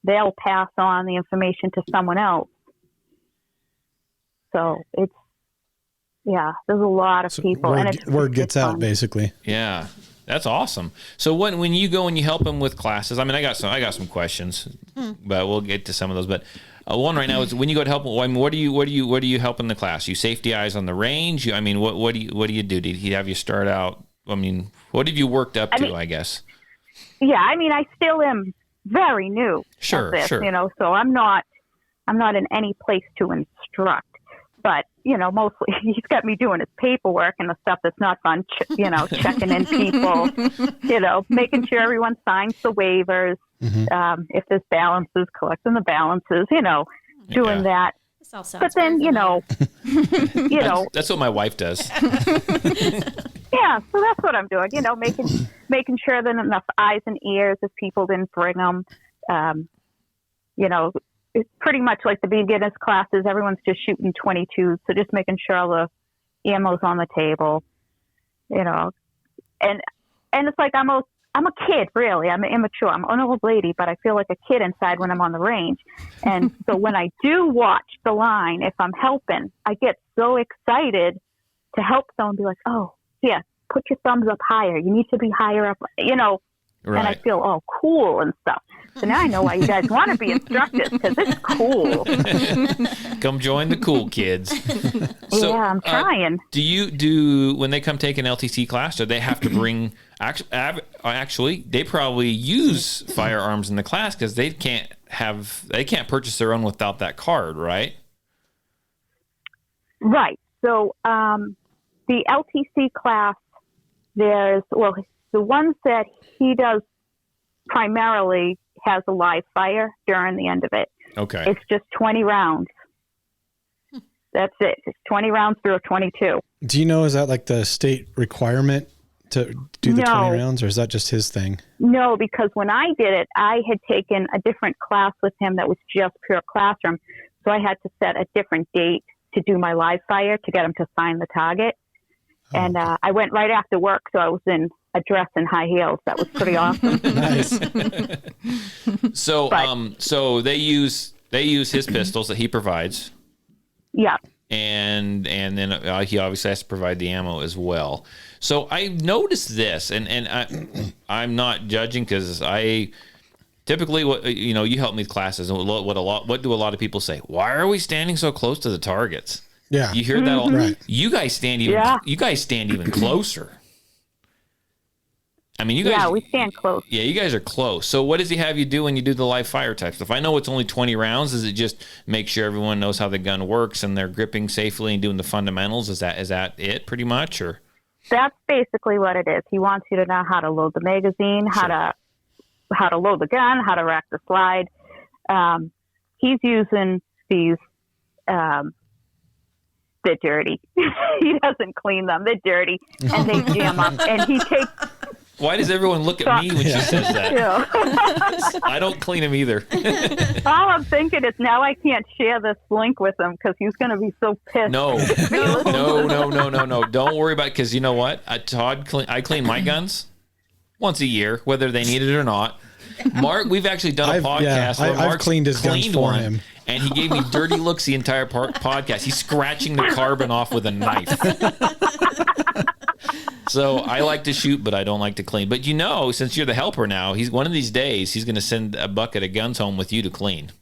they'll pass on the information to someone else. So it's, yeah, there's a lot of people. Word gets out, fun. basically. Yeah. That's awesome. So when you go and you help them with classes, I mean, I got some questions, but we'll get to some of those. But one right now is when you go to help. I mean, what do you help in the class? You safety eyes on the range. I mean, what do you do? Did he have you start out? I mean, what have you worked up to? I guess. Yeah, I mean, I still am very new. Sure, at this, sure. You know, so I'm not in any place to instruct. But, you know, mostly he's got me doing his paperwork and the stuff that's not fun, you know, checking in people, you know, making sure everyone signs the waivers. If there's balances, collecting the balances, you know, doing that. This all sounds But then, very you know, That's what my wife does. yeah, so that's what I'm doing, you know, making sure that enough eyes and ears if people didn't bring them, you know. It's pretty much like the beginners classes. Everyone's just shooting 22, so just making sure all the ammo's on the table, you know. And it's like I'm a kid, really. I'm immature. I'm an old lady, but I feel like a kid inside when I'm on the range. And so when I do watch the line, if I'm helping, I get so excited to help someone. Be like, oh, yeah, put your thumbs up higher. You need to be higher up, you know. Right. And I feel, oh, cool and stuff. So now I know why you guys want to be instructors, because it's cool. Come join the cool kids. So, yeah, I'm trying. Do when they come take an LTC class, do they have to bring, actually, they probably use firearms in the class because they can't purchase their own without that card, right? Right. So the LTC class, the ones that he does primarily has a live fire during the end of it. Okay. It's just 20 rounds. That's it. It's 20 rounds through a 22. Do you know, is that like the state requirement to do the 20 rounds, or is that just his thing? No, because when I did it, I had taken a different class with him that was just pure classroom. So I had to set a different date to do my live fire to get him to sign the target. And I went right after work, so I was in a dress and high heels. That was pretty awesome. Nice. So they use his pistols that he provides. Yeah. And then he obviously has to provide the ammo as well. So I noticed this, and I'm not judging because I typically, you help me with classes, and what do a lot of people say? Why are we standing so close to the targets? Yeah, you hear that all. Right. You guys stand even closer. I mean, you guys. Yeah, we stand close. Yeah, you guys are close. So what does he have you do when you do the live fire type stuff? I know it's only 20 rounds. Is it just make sure everyone knows how the gun works and they're gripping safely and doing the fundamentals? Is that it pretty much, or? That's basically what it is. He wants you to know how to load the magazine, how to load the gun, how to rack the slide. He's using these. They're dirty. He doesn't clean them. They're dirty, and they jam up. And he takes. Why does everyone look at me when she says that? Yeah. I don't clean them either. All I'm thinking is now I can't share this link with him because he's going to be so pissed. No. Don't worry about it, because you know what? I clean my guns once a year, whether they need it or not. Mark, we've actually done a podcast where I've Mark's cleaned his guns for one, him. and he gave me dirty looks the entire podcast. He's scratching the carbon off with a knife. So I like to shoot, but I don't like to clean. But since you're the helper now, one of these days he's going to send a bucket of guns home with you to clean.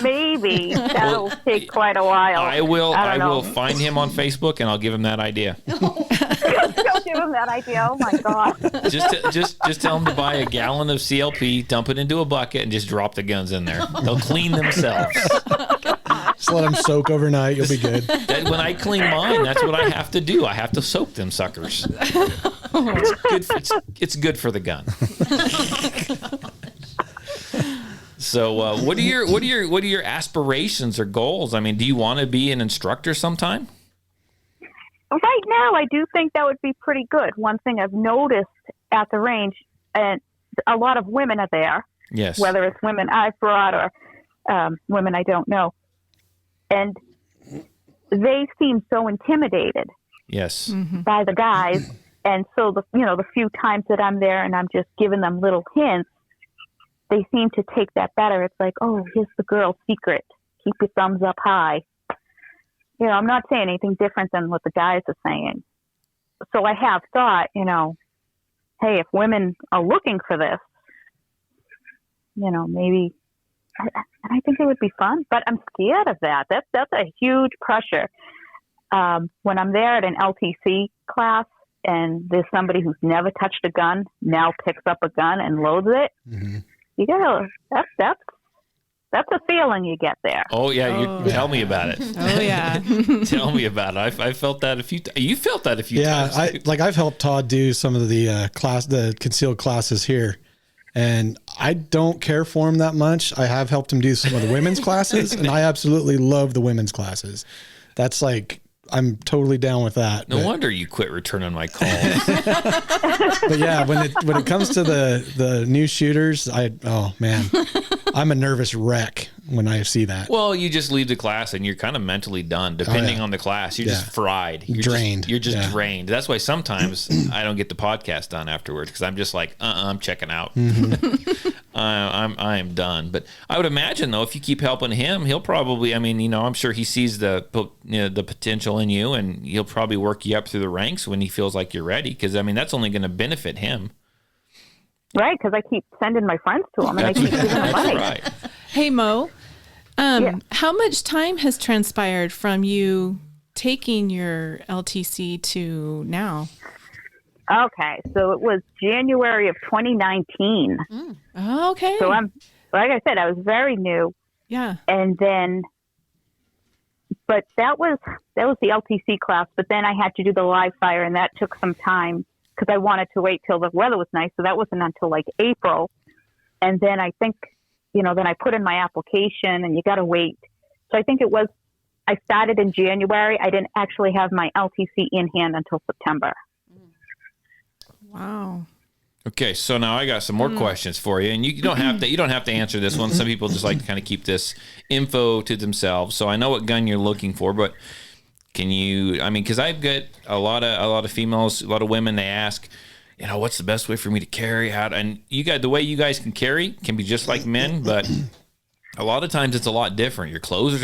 Maybe that'll take quite a while. I will find him on Facebook and I'll give him that idea. Don't give them that idea. Oh my God. Just tell them to buy a gallon of CLP, dump it into a bucket, and just drop the guns in there. They'll clean themselves. Just let them soak overnight. You'll be good. When I clean mine, that's what I have to do. I have to soak them suckers. It's good for the gun. So, what are your aspirations or goals? I mean, do you want to be an instructor sometime? Right now, I do think that would be pretty good. One thing I've noticed at the range, and a lot of women are there. Yes. Whether it's women I've brought or women I don't know, and they seem so intimidated. Yes. By the guys, and so the few times that I'm there and I'm just giving them little hints, they seem to take that better. It's like, oh, here's the girl's secret. Keep your thumbs up high. I'm not saying anything different than what the guys are saying. So I have thought, hey, if women are looking for this, maybe, and I think it would be fun, but I'm scared of that. That's a huge pressure. When I'm there at an LTC class and there's somebody who's never touched a gun, now picks up a gun and loads it, you gotta, that's a feeling you get there. Oh yeah, tell me about it. Oh yeah, tell me about it. I felt that a few. You felt that a few times. Yeah, I've helped Todd do some of the concealed classes here, and I don't care for him that much. I have helped him do some of the women's classes, and I absolutely love the women's classes. That's like, I'm totally down with that. No wonder you quit returning my calls. But yeah, when it comes to the new shooters, I'm a nervous wreck when I see that. Well, you just leave the class and you're kind of mentally done. Depending on the class, you're just fried. You're drained. You're just drained. That's why sometimes I don't get the podcast done afterwards, because I'm just like, I'm checking out. I am done. But I would imagine, though, if you keep helping him, he'll probably, I'm sure he sees the potential in you, and he'll probably work you up through the ranks when he feels like you're ready, because, that's only going to benefit him. Right, because I keep sending my friends to him, and I keep giving them money. Right. Hey, Mo, how much time has transpired from you taking your LTC to now? Okay, so it was January of 2019. Oh, okay. So like I said, I was very new. Yeah. And then, but that was the LTC class, but then I had to do the live fire, and that took some time because I wanted to wait till the weather was nice. So that wasn't until like April. And then I think, then I put in my application, and you got to wait. So I think I started in January. I didn't actually have my LTC in hand until September. Wow. Okay, so now I got some more questions for you, and you don't have to answer this one. Some people just like to kind of keep this info to themselves. So I know what gun you're looking for, but can you? Because I've got a lot of females, a lot of women. They ask, what's the best way for me to carry out? And the way you guys can carry can be just like men, but a lot of times it's a lot different. Your clothes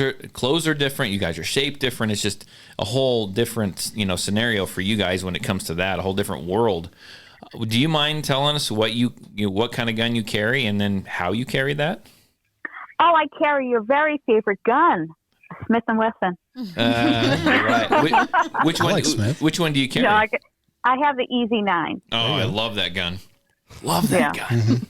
are different. You guys are shaped different. It's just a whole different scenario for you guys when it comes to that. A whole different world. Do you mind telling us what what kind of gun you carry, and then how you carry that? Oh, I carry your very favorite gun, Smith & Wesson. Right. Which one? Like Smith. Which one do you carry? No, I have the Easy 9. Oh, I love that gun. Love that gun.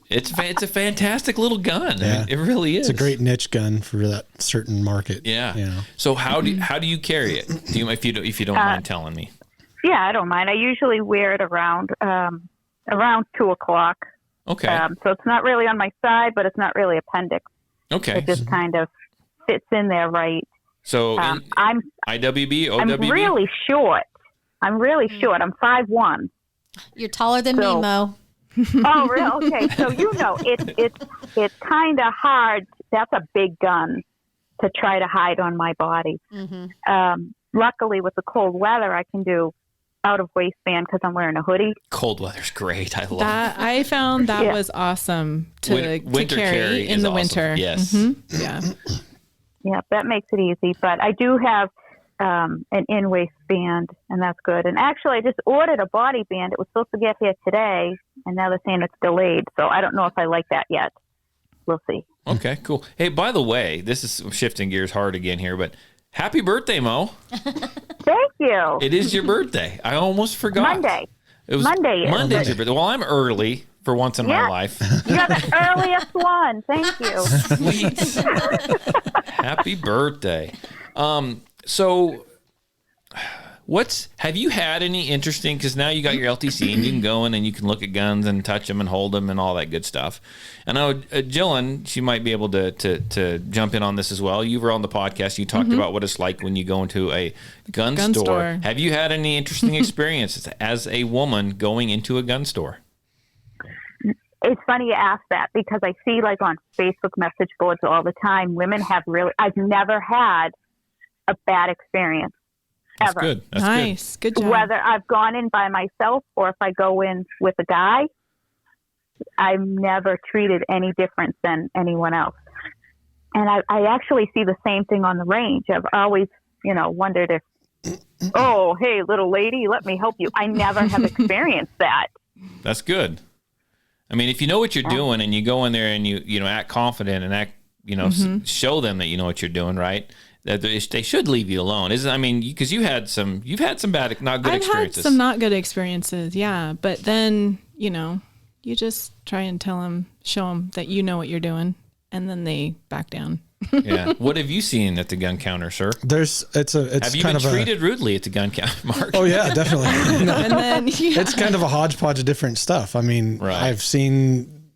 It's a fantastic little gun. Yeah. It really is. It's a great niche gun for that certain market. Yeah. So how do you carry it? If you don't mind telling me? Yeah, I don't mind. I usually wear it around 2:00. Okay. So it's not really on my side, but it's not really appendix. Okay. It just kind of fits in there right. So I'm IWB, OWB? I'm really short. I'm 5'1". You're taller than me, Mo. Oh, really? Okay. So it's kind of hard. That's a big gun to try to hide on my body. Luckily, with the cold weather, I can do out of waistband because I'm wearing a hoodie. Cold weather's great. I love that. I found that was awesome to carry in the awesome. winter. Yes. Yeah. Yeah, that makes it easy. But I do have an in waistband, and that's good. And actually, I just ordered a body band. It was supposed to get here today, and now they're saying it's delayed. So I don't know if I like that yet. We'll see. Okay, cool. Hey, by the way, this is shifting gears hard again here, but Happy birthday, Mo. Thank you. It is your birthday. I almost forgot. Monday. It was Monday is. Monday's your birthday. Well, I'm early for once in my life. You're the earliest one. Thank you. Sweet. Happy birthday. So have you had any interesting, because now you got your LTC and you can go in and you can look at guns and touch them and hold them and all that good stuff. I know Jillyn, she might be able to jump in on this as well. You were on the podcast. You talked about what it's like when you go into a gun store. Have you had any interesting experiences as a woman going into a gun store? It's funny you ask that because I see like on Facebook message boards all the time, women have I've never had a bad experience. That's ever. good. That's nice. Good job. Whether I've gone in by myself or if I go in with a guy, I'm never treated any different than anyone else. And I actually see the same thing on the range. I've always, wondered if, oh, hey, little lady, let me help you. I never have experienced that. That's good. I mean, if you know what you're doing and you go in there and you act confident and act, show them that you know what you're doing, right? That they should leave you alone. Because you've had some bad, not good experiences. I've had some not good experiences, yeah. But then, you just try and show them that you know what you're doing, and then they back down. Yeah. What have you seen at the gun counter, sir? Have you been treated rudely at the gun counter, Mark? Oh yeah, definitely. No. And then It's kind of a hodgepodge of different stuff. I mean, I've seen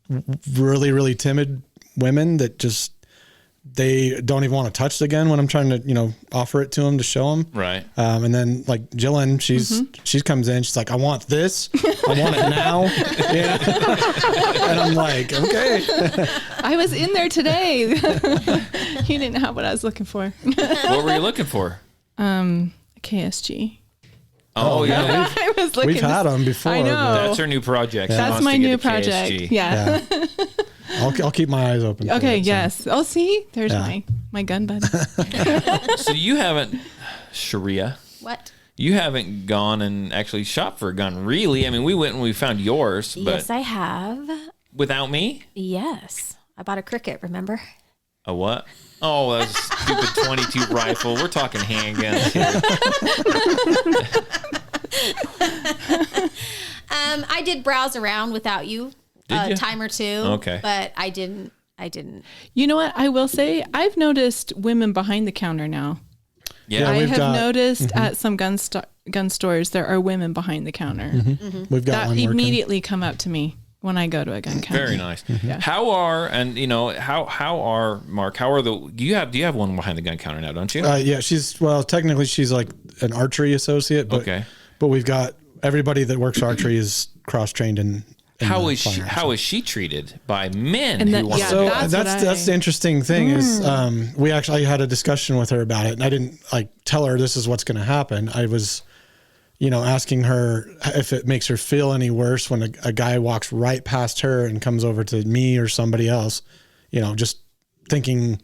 really, really timid women that just, they don't even want to touch the gun when I'm trying to, offer it to them to show them. Right. And then like Jillyn, she comes in, she's like, I want this. I want it now. And I'm like, okay. I was in there today. He didn't have what I was looking for. What were you looking for? KSG. Oh yeah. I was looking. We've had them before. I know. That's her new project. She That's wants my to get new a project. KSG. Yeah. I'll keep my eyes open. Okay. For it, Yes. Oh, see, there's my gun buddy. So you haven't, Sharea. What? You haven't gone and actually shopped for a gun, really. I mean, we went and we found yours, but Yes, I have. without me. Yes. I bought a cricket, remember? A what? Oh, that was a stupid 22 rifle. We're talking handguns here. I did browse around without you Did you? time or two. Okay. But I didn't. You know what? I will say I've noticed women behind the counter now. Yeah. I we've have got- noticed at some gun stores there are women behind the counter. We've got That one working. immediately come up to me when I go to a gun counter. Very nice. Yeah. How are Mark? How are do you have one behind the gun counter now? Don't you? Yeah, technically she's like an archery associate, but Okay. But we've got everybody that works archery is cross trained in How the is she? firearms. How is she treated by men And who that- want yeah, So That's what that's the interesting thing is we actually had a discussion with her about it, and I didn't like tell her this is what's going to happen. I was, asking her if it makes her feel any worse when a guy walks right past her and comes over to me or somebody else, just thinking,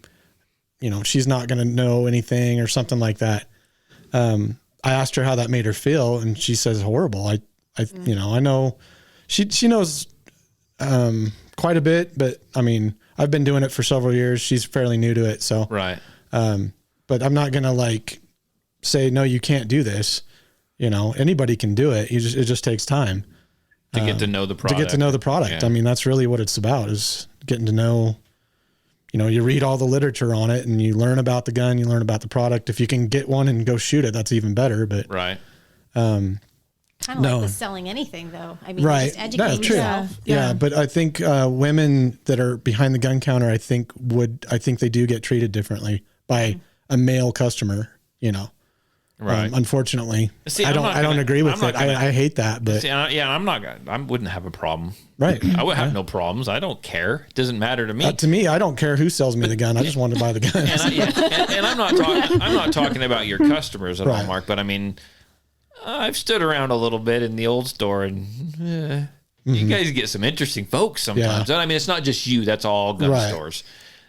she's not going to know anything or something like that. I asked her how that made her feel, and she says horrible. I know she knows quite a bit, but I mean, I've been doing it for several years. She's fairly new to it, so right. but I'm not gonna say no, you can't do this. Anybody can do it. It just takes time To get to know the product. to get to know the product. Yeah. I mean, that's really what it's about, is getting to know. You read all the literature on it and you learn about the gun, you learn about the product. If you can get one and go shoot it, that's even better. But Right. Kind of No. like with selling anything, though. I mean, right, just educating that's true. yourself. Yeah, but I think women that are behind the gun counter, I think they do get treated differently by a male customer. Right. Unfortunately, See, I I'm don't not gonna- agree with I'm not it. gonna- I hate that, but See, I wouldn't have a problem. right. I would have no problems. I don't care. It doesn't matter to me. To me, I don't care who sells me the gun. I just want to buy the gun. And I'm not talking about your customers at all, Right. Mark. But I mean, I've stood around a little bit in the old store, and you guys get some interesting folks sometimes. Yeah. I mean, it's not just you. That's all gun Right. stores.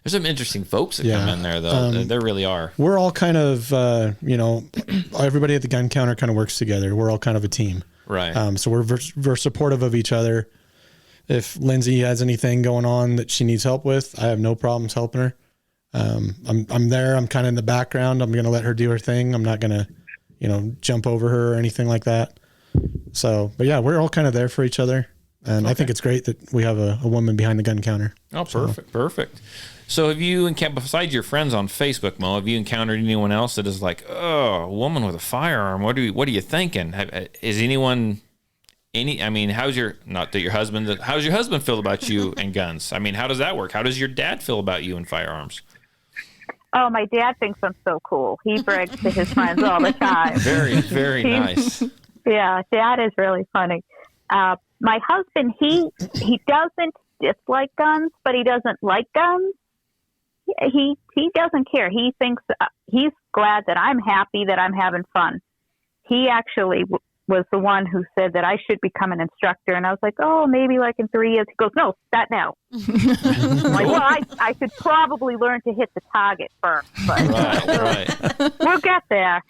There's some interesting folks that Yeah. come in there, though. There really are. We're all kind of, everybody at the gun counter kind of works together. We're all kind of a team. Right. So we're supportive of each other. If Lindsay has anything going on that she needs help with, I have no problems helping her. I'm there. I'm kind of in the background. I'm going to let her do her thing. I'm not going to, jump over her or anything like that. So, but yeah, we're all kind of there for each other. And I think it's great that we have a woman behind the gun counter. Oh, perfect. So have you, besides your friends on Facebook, Mo, have you encountered anyone else that is like, oh, a woman with a firearm? What are you thinking? Is anyone, how's your husband feel about you and guns? I mean, how does that work? How does your dad feel about you and firearms? Oh, my dad thinks I'm so cool. He brags to his friends all the time. Very, very nice. Yeah, Dad is really funny. My husband, he doesn't dislike guns, but he doesn't like guns. He doesn't care. He thinks he's glad that I'm happy, that I'm having fun. He actually was the one who said that I should become an instructor, and I was like, oh, maybe like in 3 years. He goes, no, start now. I'm like, well, I should probably learn to hit the target first, but right. We'll get there.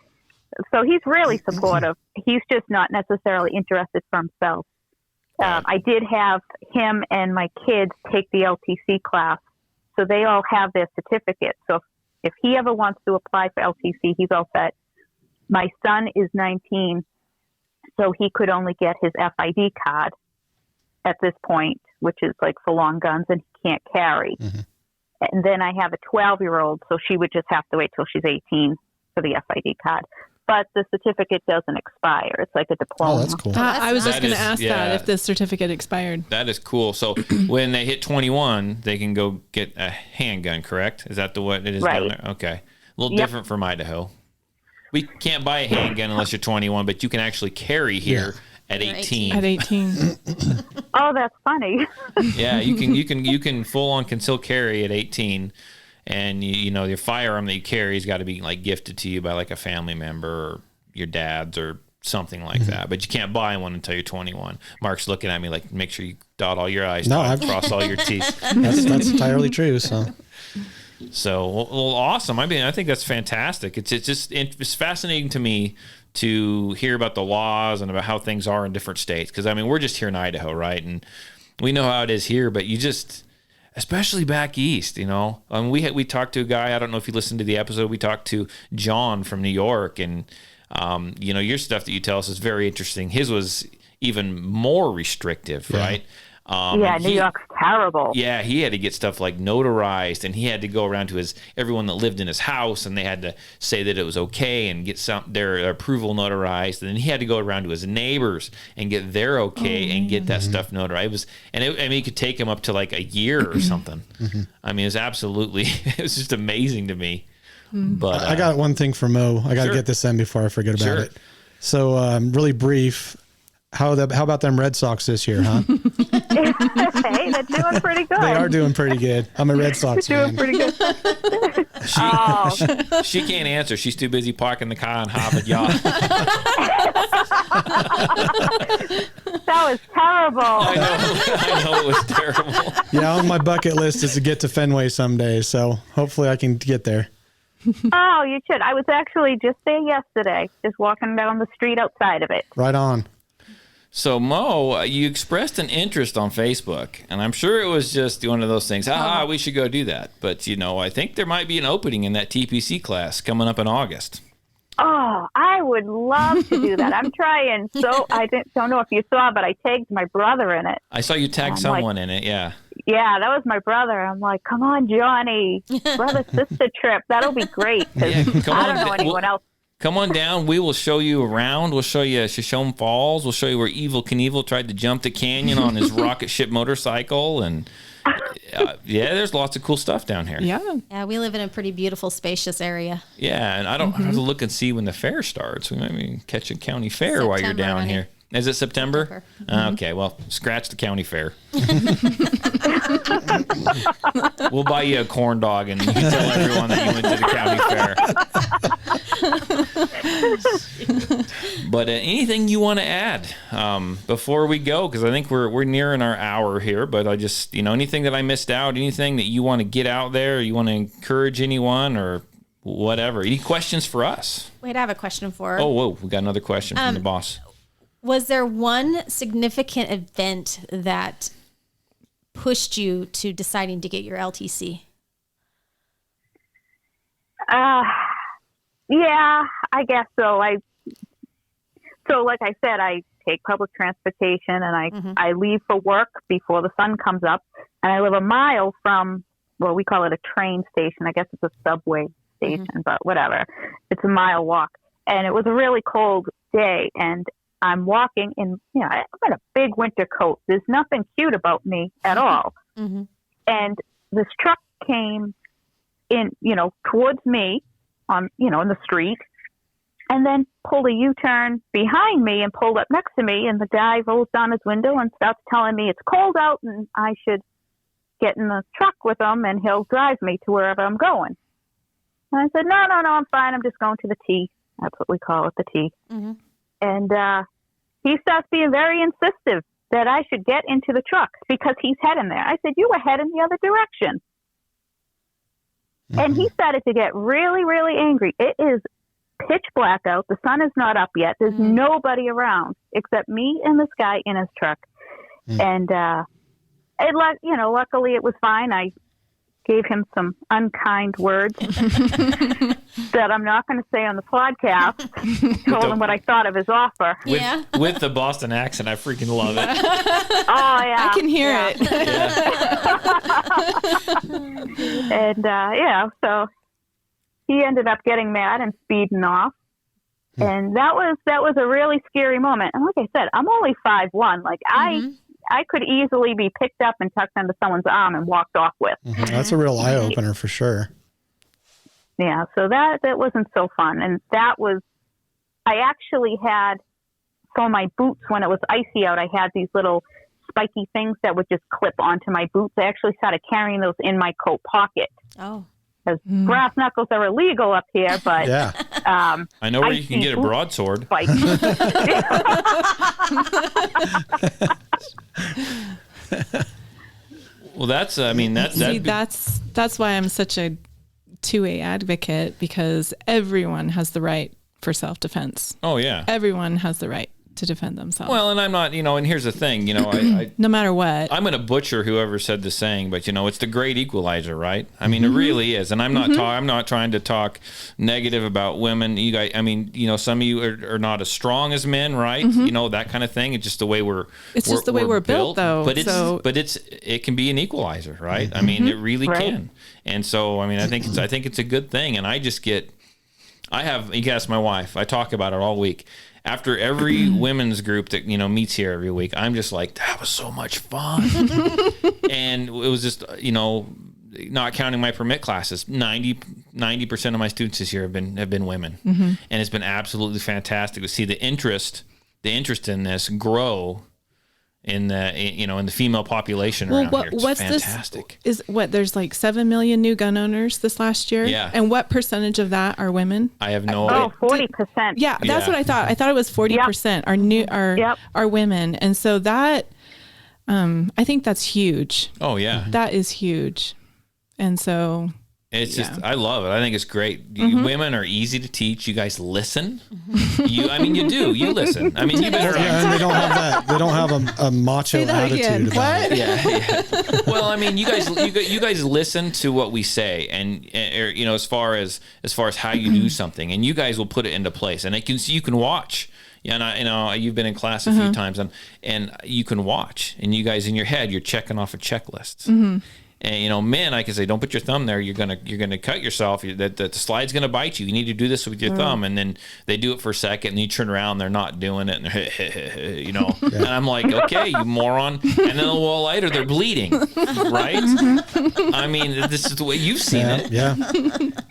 So he's really supportive. He's just not necessarily interested for himself. I did have him and my kids take the LTC class, so they all have their certificate. So if he ever wants to apply for LTC, he's all set. My son is 19, so he could only get his FID card at this point, which is like for long guns, and he can't carry. Mm-hmm. And then I have a 12-year-old, so she would just have to wait till she's 18 for the FID card. But the certificate doesn't expire. It's like a diploma. Oh, that's cool. I was just going to ask that if the certificate expired. That is cool. So when they hit 21, they can go get a handgun, correct? Is that what it is down there? Okay. A little different from Idaho. We can't buy a handgun unless you're 21, but you can actually carry here at 18. At 18. Oh, that's funny. Yeah, you can full on conceal carry at 18. And your firearm that you carry has got to be like gifted to you by like a family member or your dad's or something like that. But you can't buy one until you're 21. Mark's looking at me like, make sure you dot all your I's, cross all your T's. That's entirely true. So well, awesome. I mean, I think that's fantastic. It's fascinating to me to hear about the laws and about how things are in different states. Because I mean, we're just here in Idaho, right? And we know how it is here, but especially back east, we talked to a guy, I don't know if you listened to the episode, we talked to John from New York, and your stuff that you tell us is very interesting. His was even more restrictive, right? New York's terrible. Yeah, he had to get stuff like notarized, and he had to go around to everyone that lived in his house, and they had to say that it was okay and get their approval notarized, and then he had to go around to his neighbors and get their okay and get that stuff notarized. It could take him up to like a year or something. I mean, it was just amazing to me. But I got one thing for Mo. I got to get this in before I forget about it. So really brief. How about them Red Sox this year, huh? Hey, they're doing pretty good. They are doing pretty good. I'm a Red Sox fan. Doing pretty good. She can't answer. She's too busy parking the car on Harvard Yacht. That was terrible. I know it was terrible. Yeah, on my bucket list is to get to Fenway someday, so hopefully I can get there. Oh, you should. I was actually just there yesterday, just walking down the street outside of it. Right on. So, Mo, you expressed an interest on Facebook, and I'm sure it was just one of those things, we should go do that. But, I think there might be an opening in that TPC class coming up in August. Oh, I would love to do that. I'm trying. So I don't know if you saw, but I tagged my brother in it. I saw you tag someone in it, yeah. Yeah, that was my brother. I'm like, come on, Johnny, brother-sister trip. That'll be great. I don't know anyone else. Come on down. We will show you around. We'll show you Shoshone Falls. We'll show you where Evel Knievel tried to jump the canyon on his rocket ship motorcycle. And there's lots of cool stuff down here. Yeah, we live in a pretty beautiful, spacious area. Yeah, and I have to look and see when the fair starts. We might be catching county fair September, while you're down here. Is it September? Okay, well, scratch the county fair. We'll buy you a corn dog, and you can tell everyone that you went to the county fair. But anything you want to add before we go? Because I think we're nearing our hour here. But I just, anything that I missed out, anything that you want to get out there, you want to encourage anyone or whatever. Any questions for us? Wait, I have a question for her. Oh, whoa, we got another question from the boss. Was there one significant event that pushed you to deciding to get your LTC? Yeah, I guess so. So like I said, I take public transportation and I leave for work before the sun comes up, and I live a mile from, well, we call it a train station. I guess it's a subway station, but whatever. It's a mile walk. And it was a really cold day, and I'm walking in, I'm in a big winter coat. There's nothing cute about me at all. And this truck came in, towards me on, in the street, and then pulled a U-turn behind me and pulled up next to me. And the guy rolls down his window and starts telling me it's cold out and I should get in the truck with him and he'll drive me to wherever I'm going. And I said, no, I'm fine. I'm just going to the T. That's what we call it, the T. And he starts being very insistent that I should get into the truck because he's heading there. I said, you were heading the other direction. And he started to get really, really angry. It is pitch black out. The sun is not up yet. There's nobody around except me and this guy in his truck. And, luckily it was fine. I gave him some unkind words that I'm not going to say on the podcast. Told him what I thought of his offer. With the Boston accent, I freaking love it. Oh, yeah. I can hear it. And, so he ended up getting mad and speeding off. And that was a really scary moment. And like I said, I'm only 5'1". Like I could easily be picked up and tucked into someone's arm and walked off with. That's a real eye opener for sure. Yeah. So that wasn't so fun. And I actually had, for my boots, when it was icy out, I had these little spiky things that would just clip onto my boots. I actually started carrying those in my coat pocket. Oh. Because brass knuckles are illegal up here, but I know where you can get a broadsword. Well, that's why I'm such a 2A advocate, because everyone has the right for self-defense. Oh yeah, everyone has the right to defend themselves. Well, and I'm not, and here's the thing, I no matter what, I'm going to butcher whoever said the saying, but it's the great equalizer, right? I mean, it really is. And I'm not I'm not trying to talk negative about women. You guys, some of you are not as strong as men, right? That kind of thing. It's just the way we're built, though. But it can be an equalizer, right? I mean, it really can. And so, I think it's a good thing. And you can ask my wife. I talk about it all week. After every women's group that, meets here every week, I'm just like, that was so much fun. And it was just, not counting my permit classes, 90% of my students this year have been women. And it's been absolutely fantastic to see the interest in this grow in the female population around here. It's fantastic. There's like 7 million new gun owners this last year? Yeah. And what percentage of that are women? I have no idea. 40%. Yeah, that's what I thought. I thought it was 40% are women. And so that, I think that's huge. Oh yeah. That is huge. And so it's just, I love it. I think it's great. Women are easy to teach. You guys listen. You do. You listen. You better. Yeah, and they don't have that. They don't have a macho attitude about it. Yeah. Well, you guys listen to what we say, and as far as how you do something, and you guys will put it into place, and you can watch. Yeah, and you've been in class a few times, and you can watch, and you guys in your head, you're checking off a checklist. And men, I can say, don't put your thumb there. You're gonna cut yourself. That the slide's gonna bite you. You need to do this with your thumb. And then they do it for a second, and you turn around, they're not doing it, and And I'm like, okay, you moron. And then a little later, they're bleeding, right? This is the way you've seen it. Yeah,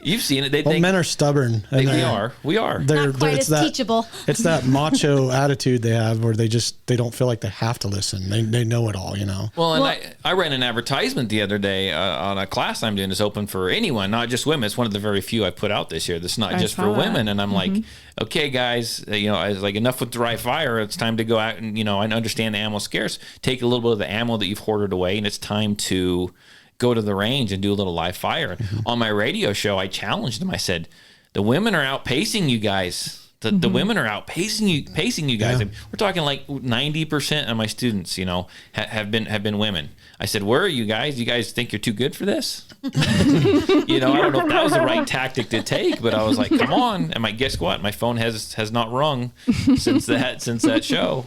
you've seen it. They think men are stubborn. We are. They're not quite as teachable. It's that macho attitude they have, where they don't feel like they have to listen. They know it all. Well, and I ran an advertisement the other day on a class I'm doing that's open for anyone, not just women. It's one of the very few I've put out this year that's not just for women. And I'm like, okay, guys, I was like, enough with dry fire. It's time to go out and, I understand the ammo's scarce. Take a little bit of the ammo that you've hoarded away, and it's time to go to the range and do a little live fire. On my radio show, I challenged them. I said, the women are outpacing you guys. The women are out pacing you guys. Yeah. We're talking like 90% of my students, you know, have been women. I said, where are you guys? You guys think you're too good for this? You know, I don't know if that was the right tactic to take, but I was like, come on. And guess what? My phone has not rung since that show.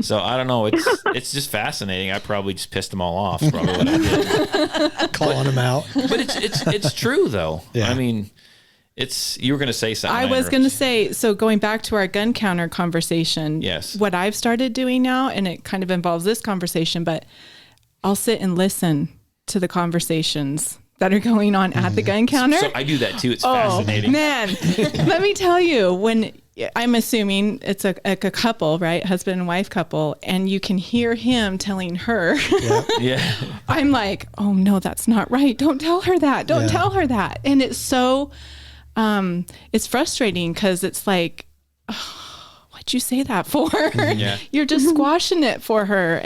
So I don't know. It's just fascinating. I probably just pissed them all off. Probably what I did. Calling them out. But it's true though. Yeah. I mean, you were going to say something. I was going to say, so going back to our gun counter conversation. Yes. What I've started doing now, and it kind of involves this conversation, but I'll sit and listen to the conversations that are going on at the gun counter. So I do that too. It's fascinating. Man, let me tell you, when I'm assuming it's a couple, right? Husband and wife couple. And you can hear him telling her, Yeah. I'm like, oh no, that's not right. Don't tell her that. Don't tell her that. And it's so, it's frustrating because it's like, oh, what'd you say that for? Yeah. You're just squashing it for her.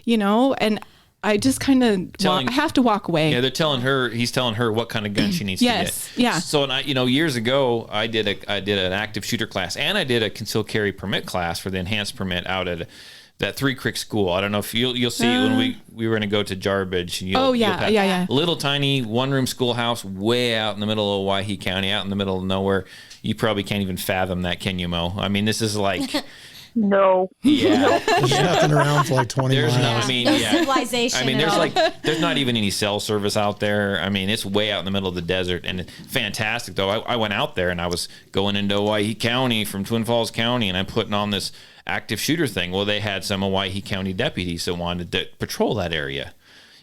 You know, and I just kind of I have to walk away. Yeah, he's telling her what kind of gun she needs to get. Yeah. So, years ago, I did an active shooter class, and I did a concealed carry permit class for the enhanced permit out at that Three Creek school. I don't know if you'll see it when we were going to go to Jarbidge. Yeah. Little tiny one-room schoolhouse way out in the middle of Owyhee County, out in the middle of nowhere. You probably can't even fathom that, can you, Mo? I mean, this is like... No. Yeah. There's nothing around for like 20 miles. No civilization. I mean, there's not even any cell service out there. I mean, it's way out in the middle of the desert, and it's fantastic though. I went out there and I was going into Owyhee County from Twin Falls County, and I'm putting on this active shooter thing. Well, they had some Owyhee County deputies that wanted to patrol that area.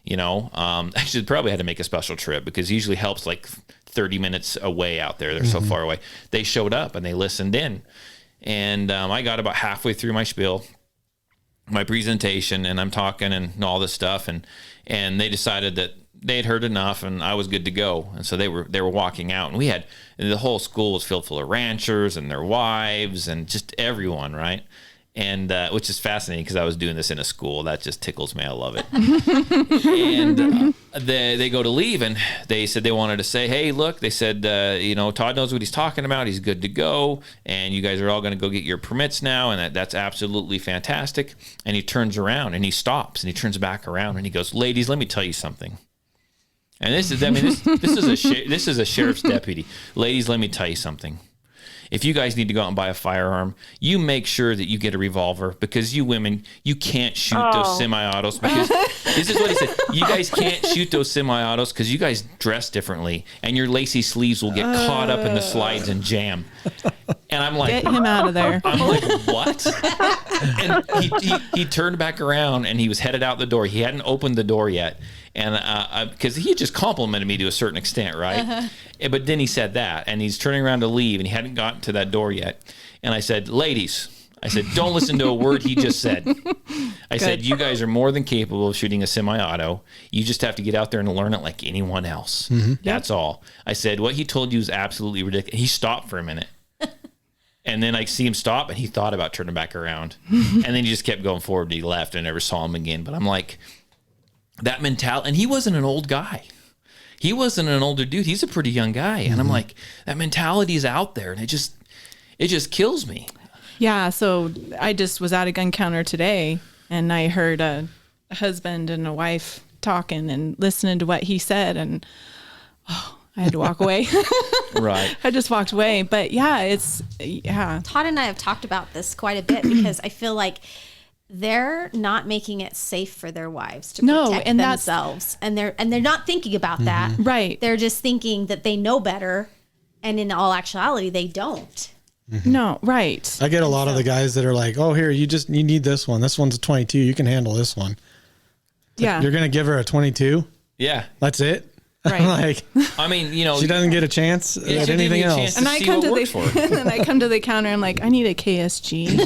You know, actually probably had to make a special trip because usually helps like 30 minutes away out there. They're so far away. They showed up and they listened in. And I got about halfway through my spiel, my presentation, and I'm talking and all this stuff, and they decided that they had heard enough, and I was good to go. And so they were walking out, and the whole school was filled full of ranchers and their wives and just everyone, right? And which is fascinating because I was doing this in a school. That just tickles me. I love it. And they go to leave, and they said they wanted to say, hey, look, they said, Todd knows what he's talking about. He's good to go. And you guys are all going to go get your permits now. And that's absolutely fantastic. And he turns around and he stops and he turns back around and he goes, ladies, let me tell you something. And this is a sheriff's deputy. Ladies, let me tell you something. If you guys need to go out and buy a firearm, you make sure that you get a revolver, because you women, you can't shoot those semi-autos, because this is what he said. You guys can't shoot those semi-autos because you guys dress differently and your lacy sleeves will get caught up in the slides and jam. And I'm like, get him out of there. I'm like, what? And he turned back around and he was headed out the door. He hadn't opened the door yet. And because he just complimented me to a certain extent, right? But then he said that, and he's turning around to leave, and he hadn't gotten to that door yet. And I said, ladies, don't listen to a word he just said. I said, you guys are more than capable of shooting a semi-auto. You just have to get out there and learn it like anyone else. Mm-hmm. That's all. I said, what he told you is absolutely ridiculous. He stopped for a minute. And then I see him stop, and he thought about turning back around. And then he just kept going forward, and he left, and I never saw him again. But I'm like, that mentality, and he wasn't an old guy. He wasn't an older dude. He's a pretty young guy. And I'm like, that mentality is out there, and it just kills me. Yeah. So I just was at a gun counter today, and I heard a husband and a wife talking and listening to what he said, and I had to walk away. Right. I just walked away. But yeah, Todd and I have talked about this quite a bit because I feel like they're not making it safe for their wives to protect themselves, and they're not thinking about that. Right. They're just thinking that they know better, and in all actuality, they don't. No, right. I get a lot of the guys that are like, "Oh, here, you need this one. This one's a 22. You can handle this one." Yeah. You're gonna give her a 22? Yeah. That's it. Right. Like, I mean, she doesn't get a chance at anything else. And I come to the counter. I'm like, I need a KSG.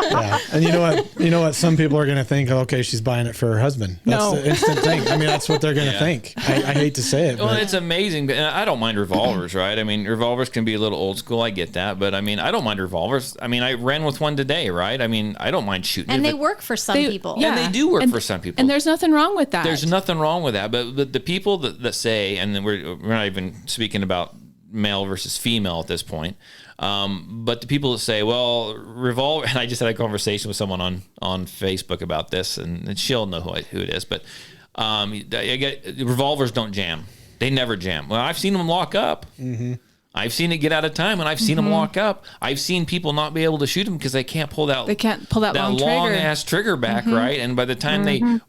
Yeah. And you know what? Some people are going to think, okay, she's buying it for her husband. That's the instant thing. I mean, that's what they're going to think. I hate to say it. Well, but it's amazing. And I don't mind revolvers, right? I mean, revolvers can be a little old school. I get that. But I mean, I don't mind revolvers. I mean, I ran with one today, right? I mean, I don't mind shooting. And they work for some people. Yeah, and they do work for some people. And there's nothing wrong with that. There's nothing wrong with that. But the people that say, and we're not even speaking about male versus female at this point. But the people that say, well, revolver, and I just had a conversation with someone on Facebook about this, and she'll know who it is, but I get revolvers don't jam. They never jam. Well, I've seen them lock up. Mm-hmm. I've seen it get out of time, and I've seen them lock up. I've seen people not be able to shoot them because they can't pull that. They can't pull that long ass trigger back, right? And by the time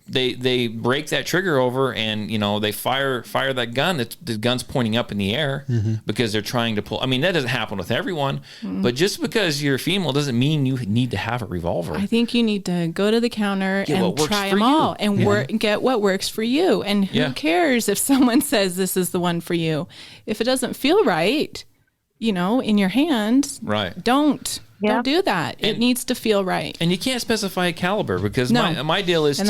they break that trigger over, and they fire that gun, the gun's pointing up in the air because they're trying to pull. I mean, that doesn't happen with everyone, but just because you're female doesn't mean you need to have a revolver. I think you need to go to the counter and try them all and get what works for you. And who cares if someone says this is the one for you? If it doesn't feel right, in your hand, right? Don't do that. It needs to feel right. And you can't specify a caliber because my deal is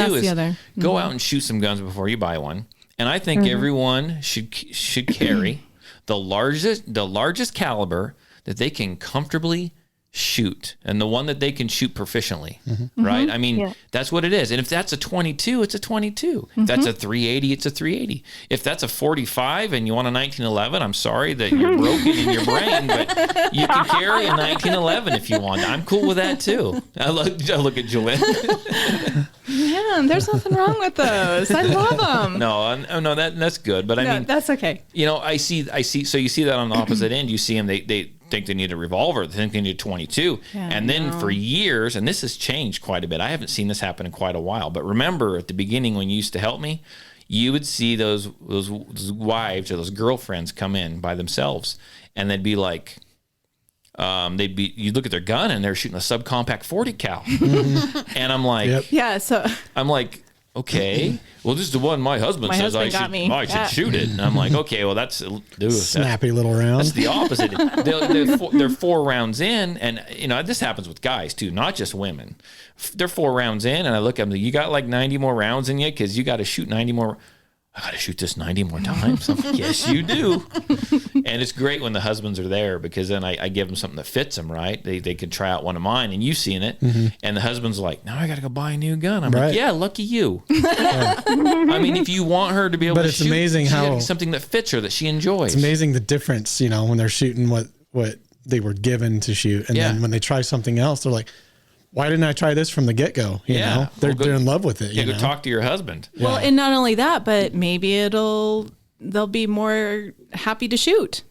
go out and shoot some guns before you buy one. And I think everyone should carry the largest caliber that they can comfortably shoot, and the one that they can shoot proficiently, right? I mean, that's what it is. And if that's a 22, it's a 22. If that's a 380, it's a 380. If that's a 45 and you want a 1911, I'm sorry that you're broken in your brain, but you can carry a 1911 if you want. I'm cool with that too. I look at Jillyn. Man, there's nothing wrong with those. I love them. No, that's good. But I mean, that's okay. I see. So you see that on the opposite end. You see them. They think they need a revolver. They think they need a 22. And then for years, and this has changed quite a bit. I haven't seen this happen in quite a while. But remember, at the beginning when you used to help me, you would see those wives or those girlfriends come in by themselves, and they'd be like, you look at their gun and they're shooting a subcompact 40 cal, and I'm like, I'm like, okay, well, this is the one my husband says I should shoot it, and I'm like, okay, well, that's snappy little round. That's the opposite. They're 4 rounds in, and this happens with guys too, not just women. They're 4 rounds in, and I look at them, you got like 90 more rounds in you because you got to shoot 90 more. I got to shoot this 90 more times. I'm like, yes, you do. And it's great when the husbands are there because then I give them something that fits them, right? They could try out one of mine, and you've seen it. And the husband's like, now I got to go buy a new gun. I'm like, yeah, lucky you. I mean, if you want her to be able to shoot, amazing how something that fits her, that she enjoys. It's amazing the difference, when they're shooting what they were given to shoot. And then when they try something else, they're like, why didn't I try this from the get-go? You know, they're in love with it. Go talk to your husband. Well, and not only that, but maybe they'll be more happy to shoot.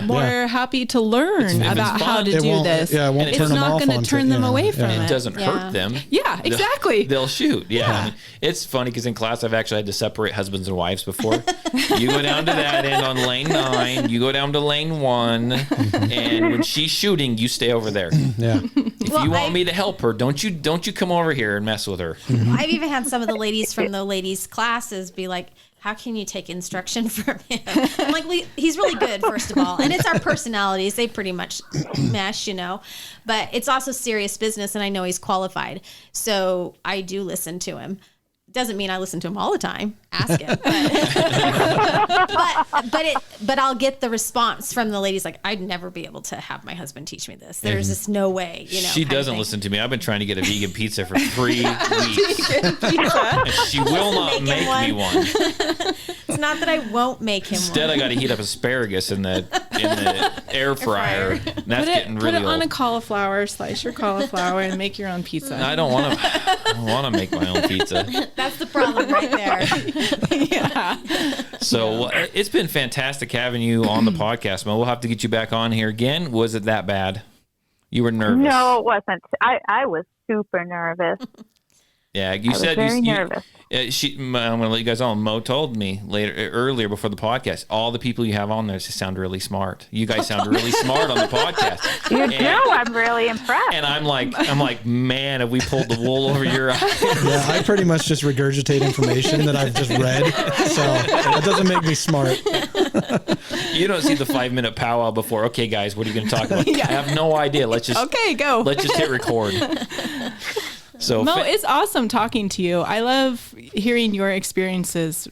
More happy to learn about how to do this. Yeah, it won't it's not going to turn them away from it. It doesn't hurt them. Yeah, exactly. They'll shoot. Yeah. I mean, it's funny because in class I've actually had to separate husbands and wives before. You go down to that end on lane 9. You go down to lane 1, and when she's shooting, you stay over there. Yeah. If you want me to help her, don't you come over here and mess with her. I've even had some of the ladies from the ladies' classes be like, how can you take instruction from him? I'm like, he's really good, first of all. And it's our personalities. They pretty much mesh, But it's also serious business, and I know he's qualified. So I do listen to him. Doesn't mean I listen to him all the time. Ask him. But I'll get the response from the ladies like, I'd never be able to have my husband teach me this. There's just no way, She doesn't listen to me. I've been trying to get a vegan pizza for 3 weeks. And she will not make me one. It's not that I won't make him Instead, one. I got to heat up asparagus in the air fryer. And that's getting really old. Put it on a cauliflower, slice your cauliflower, and make your own pizza. I don't want to make my own pizza. That's the problem right there. So it's been fantastic having you on the podcast, Mo. We'll have to get you back on here again. Was it that bad? You were nervous? No, it wasn't. I was super nervous. Yeah, you said very nervous. I'm going to let you guys on. Mo told me earlier before the podcast, all the people you have on there just sound really smart. You guys sound really smart on the podcast. You do. I'm really impressed. And I'm like, man, have we pulled the wool over your eyes? Yeah, I pretty much just regurgitate information that I've just read, so that doesn't make me smart. You don't see the 5-minute powwow before. Okay, guys, what are you going to talk about? I have no idea. Let's just go. Let's just hit record. So Mo, it's awesome talking to you. I love hearing your experiences,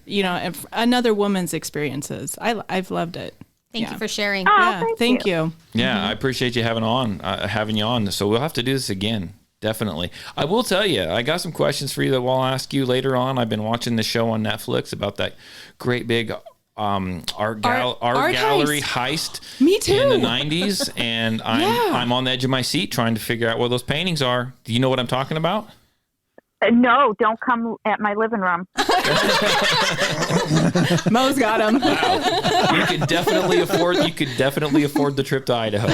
another woman's experiences. I've loved it. Thank you for sharing. Thank you. Yeah, I appreciate you having you on. So we'll have to do this again. Definitely. I will tell you, I got some questions for you that I'll ask you later on. I've been watching this show on Netflix about that great big art art gallery heist. Me too. In the 90s, and I'm on the edge of my seat trying to figure out where those paintings are. Do you know what I'm talking about? No, don't come at my living room. Mo's got him. Wow. You could definitely afford the trip to Idaho.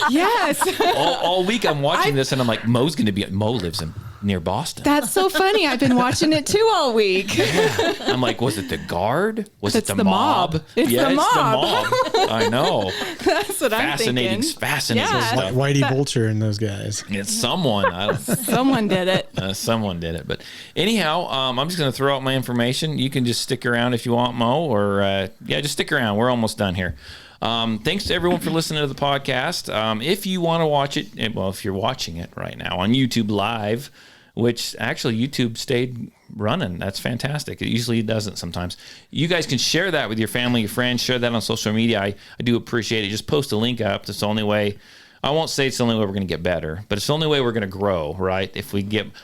Yes. All week I'm watching this and I'm like, Mo lives near Boston. That's so funny. I've been watching it too all week. Yeah. I'm like, was it the guard? Was it the mob? It's the mob. I know. That's what I'm thinking. Fascinating Yeah. stuff. Whitey Bulcher and those guys. It's someone. Someone did it. Someone did it. But anyhow, I'm just going to throw out my information. You can just stick around if you want, Mo, or just stick around. We're almost done here. Thanks to everyone for listening to the podcast. If you want to watch it, if you're watching it right now on YouTube Live, which actually YouTube stayed running. That's fantastic. It usually doesn't sometimes. You guys can share that with your family, your friends, share that on social media. I do appreciate it. Just post a link up. That's the only way. I won't say it's the only way we're going to get better, but it's the only way we're going to grow, right?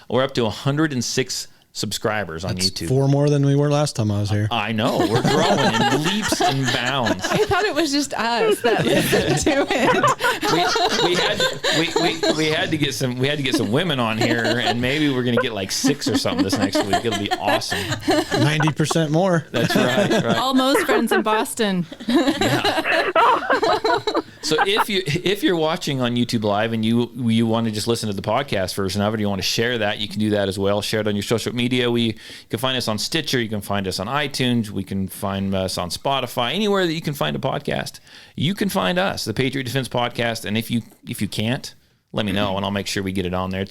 We're up to 106 subscribers on YouTube. 4 more than we were last time I was here. I know. We're growing in leaps and bounds. I thought it was just us that listened to it. We had to get some women on here, and maybe we're going to get like 6 or something this next week. It'll be awesome. 90% more. That's right. All Mo's friends in Boston. Yeah. So if you're watching on YouTube Live and you want to just listen to the podcast version of it, you want to share that, you can do that as well. Share it on your social media. You can find us on Stitcher. You can find us on iTunes. We can find us on Spotify. Anywhere that you can find a podcast, you can find us, the Patriot Defense Podcast. And if you can't, let me know, and I'll make sure we get it on there.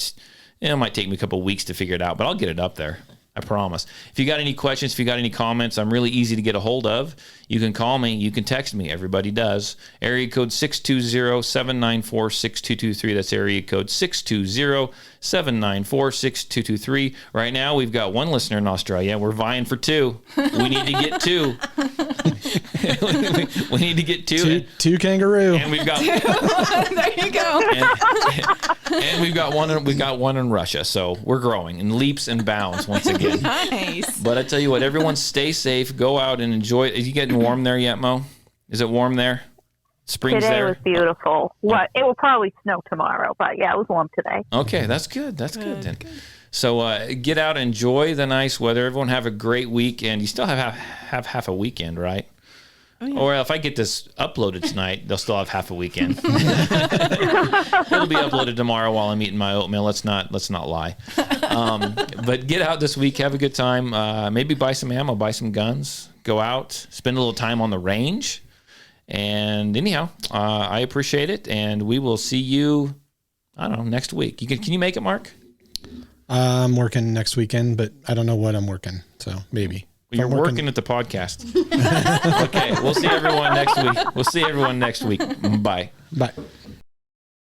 It might take me a couple of weeks to figure it out, but I'll get it up there. I promise. If you got any questions, if you got any comments, I'm really easy to get a hold of. You can call me. You can text me. Everybody does. Area code 620-794-6223. That's area code 620-794-6223. Right now, we've got 1 listener in Australia. We're vying for 2. We need to get 2. we need to get 2. Two kangaroo. And we've got There you go. and we've got one in Russia. So we're growing in leaps and bounds once again. Nice. But I tell you what, everyone stay safe. Go out and enjoy it. Is you getting warm there yet, Mo? Is it warm there? Spring's Today there? was beautiful. It will probably snow tomorrow, but yeah, it was warm today. Okay, that's good. That's good then. So get out, enjoy the nice weather. Everyone have a great weekend. You still have half a weekend, right? Oh, yeah. Or if I get this uploaded tonight, they'll still have half a weekend. It'll be uploaded tomorrow while I'm eating my oatmeal. Let's not lie. But get out this week, have a good time. Maybe buy some ammo, buy some guns, go out, spend a little time on the range. And anyhow, I appreciate it, and we will see you, I don't know, next week. Can you make it, Mark? I'm working next weekend, but I don't know what I'm working, so maybe. You're working at the podcast. Okay, we'll see everyone next week. Bye. Bye.